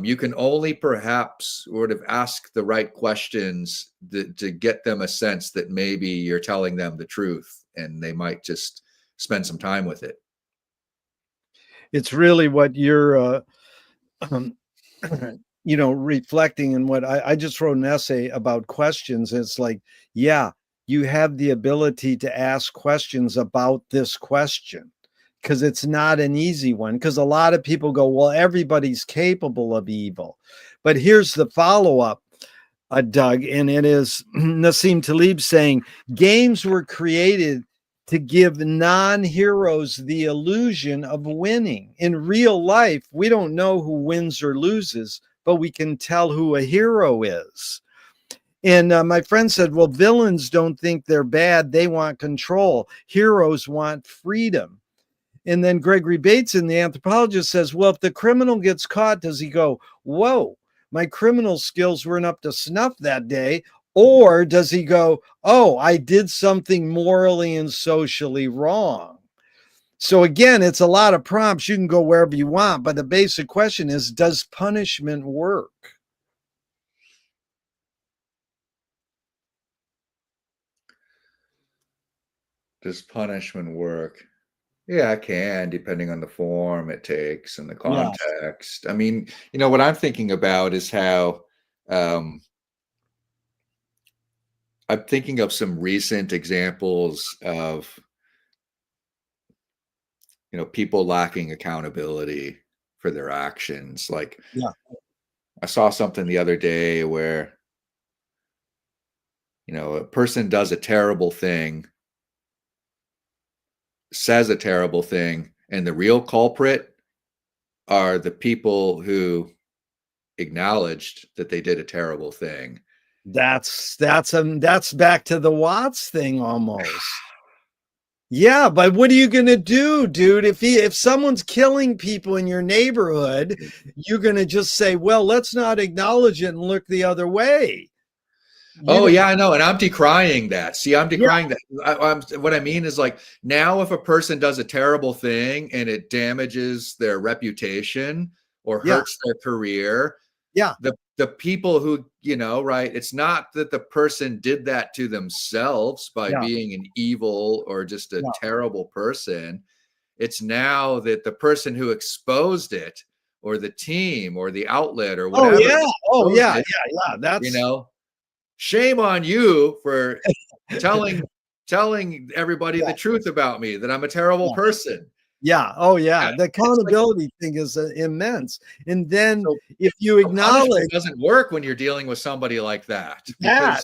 You can only perhaps sort of ask the right questions to get them a sense that maybe you're telling them the truth, and they might just spend some time with it. It's really what you're, um, reflecting, and what I just wrote an essay about questions. It's like, yeah, you have the ability to ask questions about this question, because it's not an easy one. Because a lot of people go, well, everybody's capable of evil. But here's the follow up, Doug, and it is Nassim Taleb saying games were created to give non heroes the illusion of winning. In real life, we don't know who wins or loses, but we can tell who a hero is. And my friend said, well, villains don't think they're bad, they want control. Heroes want freedom. And then Gregory Bateson, the anthropologist, says, well, if the criminal gets caught, does he go, whoa, my criminal skills weren't up to snuff that day? Or does he go, oh, I did something morally and socially wrong? So again, it's a lot of prompts. You can go wherever you want, but the basic question is, does punishment work? Does punishment work? Yeah, it can, depending on the form it takes and the Yes. context. I mean, what I'm thinking about is how um, I'm thinking of some recent examples of people lacking accountability for their actions. Like, Yeah. I saw something the other day where, a person does a terrible thing, says a terrible thing, and the real culprit are the people who acknowledged that they did a terrible thing. That's back to the Watts thing almost. Yeah, but what are you gonna do, dude? If someone's killing people in your neighborhood, you're gonna just say, "Well, let's not acknowledge it and look the other way." You Oh know? yeah, I know, and I'm decrying that. See, I'm Yeah, decrying that. What I mean is, like, now if a person does a terrible thing and it damages their reputation or yeah, hurts their career, yeah. the people who, right, it's not that the person did that to themselves by Yeah, being an evil or just a yeah. terrible person. It's now that the person who exposed it, or the team or the outlet or Oh, whatever yeah. Oh, exposed yeah, it, yeah, yeah. you That's know, shame on you for telling telling everybody yeah, the truth about me, that I'm a terrible yeah. person. Yeah. Oh, Yeah, yeah. The it's like, accountability thing is immense. And then so if you so punishment acknowledge doesn't work when you're dealing with somebody like that, that, because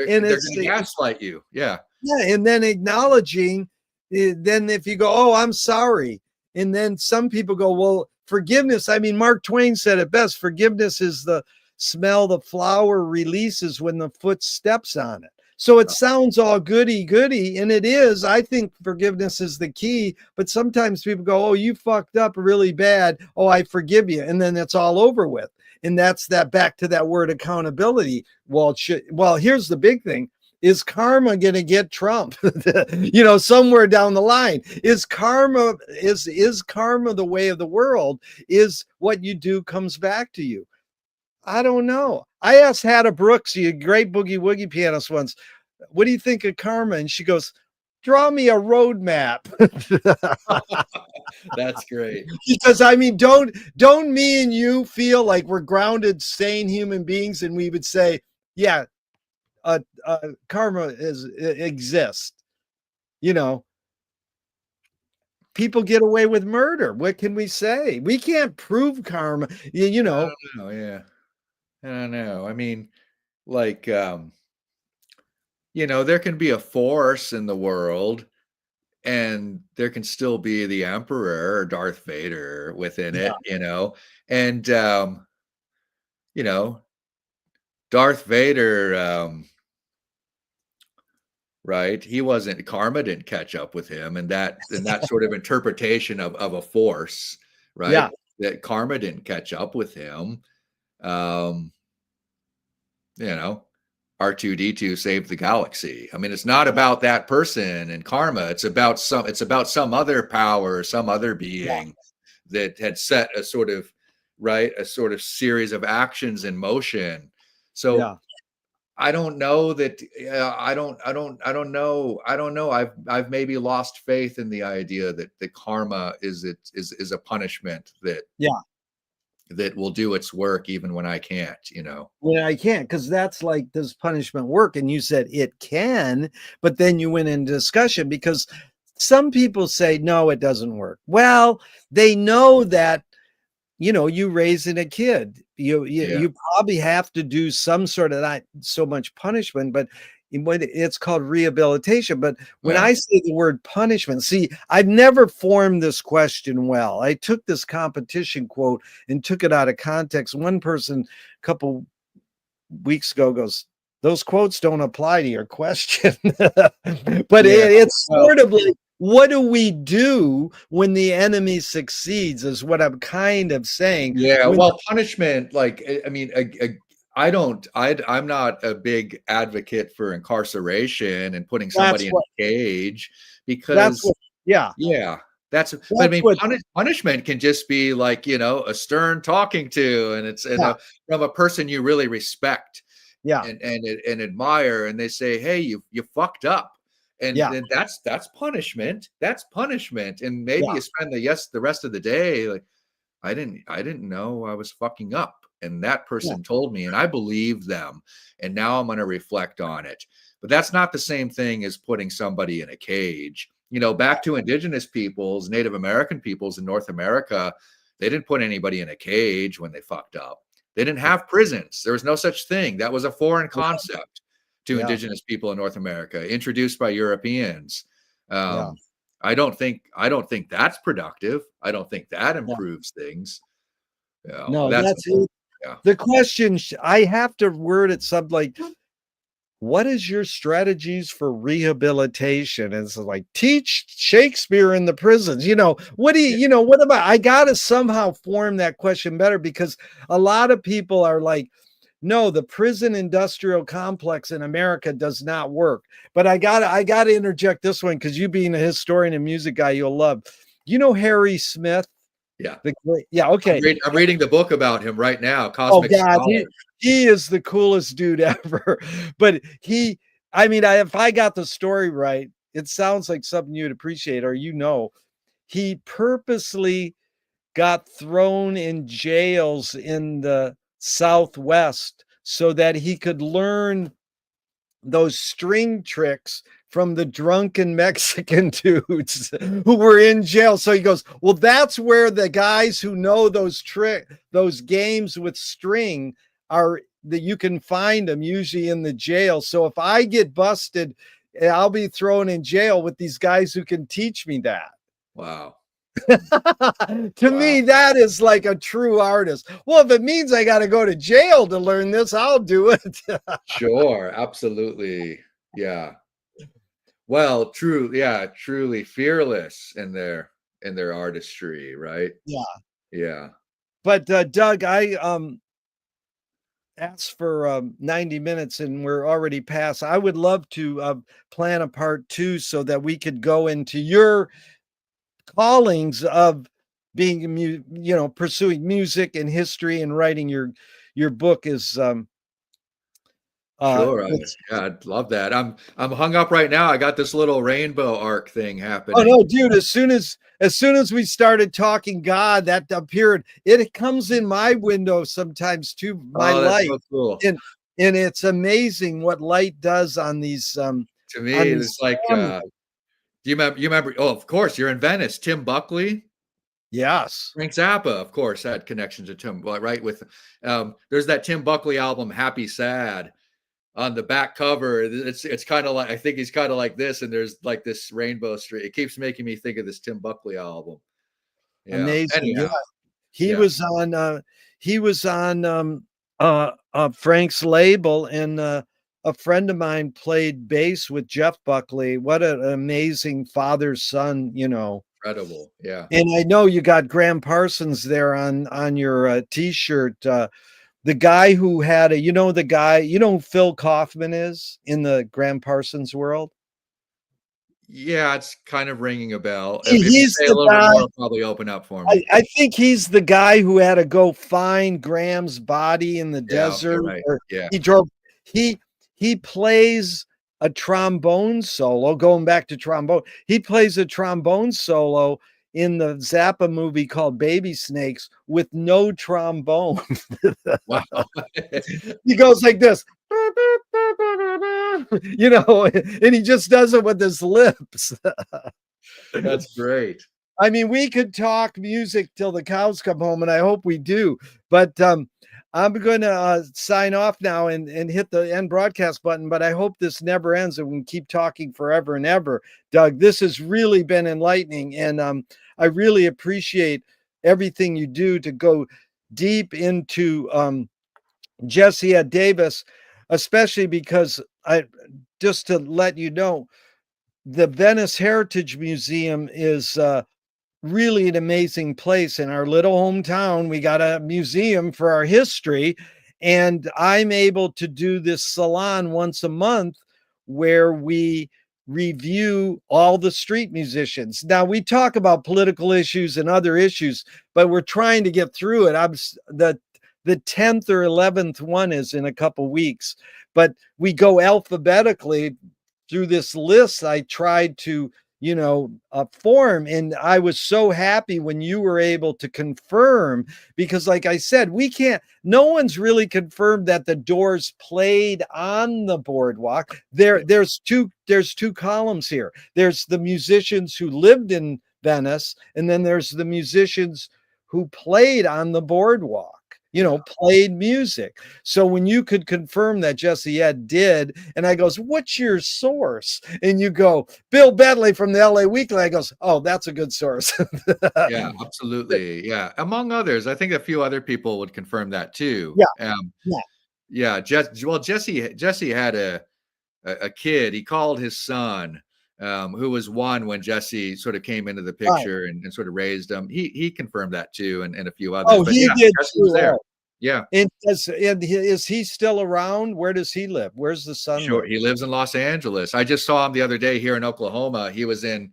and they're it's gonna gaslight you. Yeah. yeah, and then acknowledging, then if you go, oh, I'm sorry, and then some people go, well, forgiveness. I mean, Mark Twain said it best: forgiveness is the smell the flower releases when the foot steps on it. So it sounds all goody goody, and it is. I think forgiveness is the key. But sometimes people go, "Oh, you fucked up really bad. Oh, I forgive you," and then it's all over with. And that's that back to that word accountability. Well, here's the big thing: is karma going to get Trump? Somewhere down the line, is karma the way of the world? Is what you do comes back to you? I don't know. I asked Hannah Brooks, a great boogie woogie pianist, once, what do you think of karma? And she goes, draw me a roadmap. That's great. Because I mean, don't me and you feel like we're grounded, sane human beings, and we would say, yeah, karma exists. You know, people get away with murder. What can we say? We can't prove karma. You I know, don't know, yeah. I don't know. I mean, like, there can be a force in the world, and there can still be the Emperor or Darth Vader within yeah, it. And, you know, Darth Vader, right? He wasn't karma didn't catch up with him, and that sort of interpretation of a force, yeah, right? That karma didn't catch up with him. Um, you know, R2D2 saved the galaxy. I mean, it's not about that person and karma. It's about some other power, some other yeah, being that had set a sort of, right, a sort of series of actions in motion. So yeah. I don't know that. I don't know. I've maybe lost faith in the idea that the karma is a punishment Yeah. that will do its work even when I can't. Well, I can't, because that's like, does punishment work? And you said it can, but then you went into discussion because some people say no, it doesn't work. Well, they know that you raising a kid, Yeah. you probably have to do some sort of, not so much punishment, but it's called rehabilitation. But when Well, I say the word punishment, see, I've never formed this question well. I took this competition quote and took it out of context. One person a couple weeks ago goes, those quotes don't apply to your question. But yeah. it's Well, sort of like, what do we do when the enemy succeeds, is what I'm kind of saying. yeah. When Well, punishment, like, I mean, I don't. I'm not a big advocate for incarceration and putting that's somebody in what a cage, that's because what yeah, yeah, but I that's mean, what punishment can just be like, a stern talking to, and it's yeah, from a person you really respect yeah, and admire, and they say, "Hey, you fucked up," and yeah, then that's punishment. That's punishment, and maybe yeah, you spend the rest of the day like, I didn't know I was fucking up, and that yeah, person told me, and I believed them, and now I'm going to reflect on it. But that's not the same thing as putting somebody in a cage. Back to indigenous peoples, Native American peoples in North America, they didn't put anybody in a cage when they fucked up. They didn't have prisons. There was no such thing. That was a foreign concept to yeah, indigenous people in North America, introduced by Europeans. yeah. Um, I don't think that's productive. I don't think that Yeah. improves things. No, That's that's it. yeah. The question, I have to word it something like, what is your strategies for rehabilitation? And it's like, teach Shakespeare in the prisons. What do Yeah. what about, I got to somehow form that question better, because a lot of people are like, no, the prison industrial complex in America does not work. But I got to interject this one, because you being a historian and music guy, you'll love. Harry Smith? Yeah. Yeah, okay. I'm reading the book about him right now, Oh Cosmic god, Scholar. he is the coolest dude ever. But I mean, if I got the story right, it sounds like something you'd appreciate, or he purposely got thrown in jails in the Southwest so that he could learn those string tricks from the drunken Mexican dudes who were in jail. So he goes, well, that's where the guys who know those games with string are, that you can find them usually in the jail. So if I get busted, I'll be thrown in jail with these guys who can teach me that. Wow. To Wow. me, that is like a true artist. Well, if it means I got to go to jail to learn this, I'll do it. Sure, absolutely. Yeah. Well, truly fearless in their artistry, right? Yeah. Yeah. But Doug, I asked for 90 minutes and we're already past. I would love to plan a part two so that we could go into your callings of being pursuing music and history and writing your book is Sure. it's Yeah, I'd love that. I'm hung up right now. I got this little rainbow arc thing oh happening. no, dude, as soon as we started talking God, that appeared. It comes in my window sometimes too, my Oh, that's light. so cool. And it's amazing what light does on these To me, it's like cameras. you remember, oh, of course, you're in Venice. Tim Buckley, Yes. Frank Zappa, of course, had connections to Tim, well, right? With there's that Tim Buckley album, Happy Sad. On the back cover, it's kind of like, I think he's kind of like this, and there's like this rainbow streak. It keeps making me think of this Tim Buckley album. Yeah. Amazing. Yeah. Anyhow, He yeah, was on Frank's label, and a friend of mine played bass with Jeff Buckley. What an amazing father-son. incredible. Yeah. And I know you got Graham Parsons there on your t-shirt. The guy who had the guy, who Phil Kaufman is in the Graham Parsons world? Yeah, it's kind of ringing a bell. If you He's say a the little bit guy. more, it'll probably open up for I, me. I think he's the guy who had to go find Graham's body in the Yeah, desert, you're right. or Yeah. he drove. He he plays a trombone solo. Going back to trombone, he plays a trombone solo in the Zappa movie called Baby Snakes with no trombone. Wow. He goes like this, and he just does it with his lips. That's great. I mean, we could talk music till the cows come home, and I hope we do. But I'm going to sign off now and hit the end broadcast button. But I hope this never ends and we can keep talking forever and ever. Doug, this has really been enlightening, and I really appreciate everything you do to go deep into Jesse Ed Davis, especially because just to let you know, the Venice Heritage Museum is really an amazing place in our little hometown. We got a museum for our history, and I'm able to do this salon once a month where we review all the street musicians. Now we talk about political issues and other issues, but we're trying to get through it. The 10th or 11th one is in a couple weeks, but we go alphabetically through this list I tried to form. And I was so happy when you were able to confirm, because like I said, no one's really confirmed that the Doors played on the boardwalk. There's two columns here. There's the musicians who lived in Venice, and then there's the musicians who played on the boardwalk, Yeah. played music. So when you could confirm that Jesse Ed did, and I goes, what's your source? And you go, Bill Bentley from the LA Weekly. I goes, oh, that's a good source. Yeah, absolutely. Yeah. Among others, I think a few other people would confirm that too. Yeah, yeah, Yeah, Jesse had a kid. He called his son, who was one when Jesse sort of came into the right. picture and sort of raised him. He confirmed that too, and a few others. Oh, But he yeah, did Jesse was too. there. Oh. Yeah, And is he still around? Where does he live? Where's the son sure. live? He lives in Los Angeles. I just saw him the other day here in Oklahoma. He was in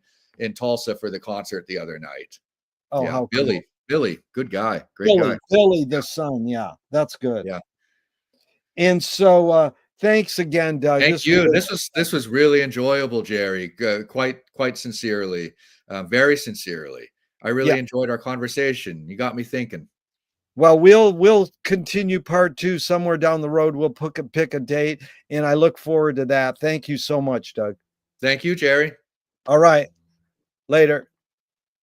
Tulsa for the concert the other night. Oh, Yeah, how cool. Billy. Billy, good guy, great guy. Billy the son, yeah, that's good. Yeah. And so, thanks again, Doug. Thank This you. was This was really enjoyable, Jerry. Quite sincerely, very sincerely. I yeah. really enjoyed our conversation. You got me thinking. Well, we'll continue part 2 somewhere down the road. We'll pick a date, and I look forward to that. Thank you so much, Doug. Thank you, Jerry. All right, later.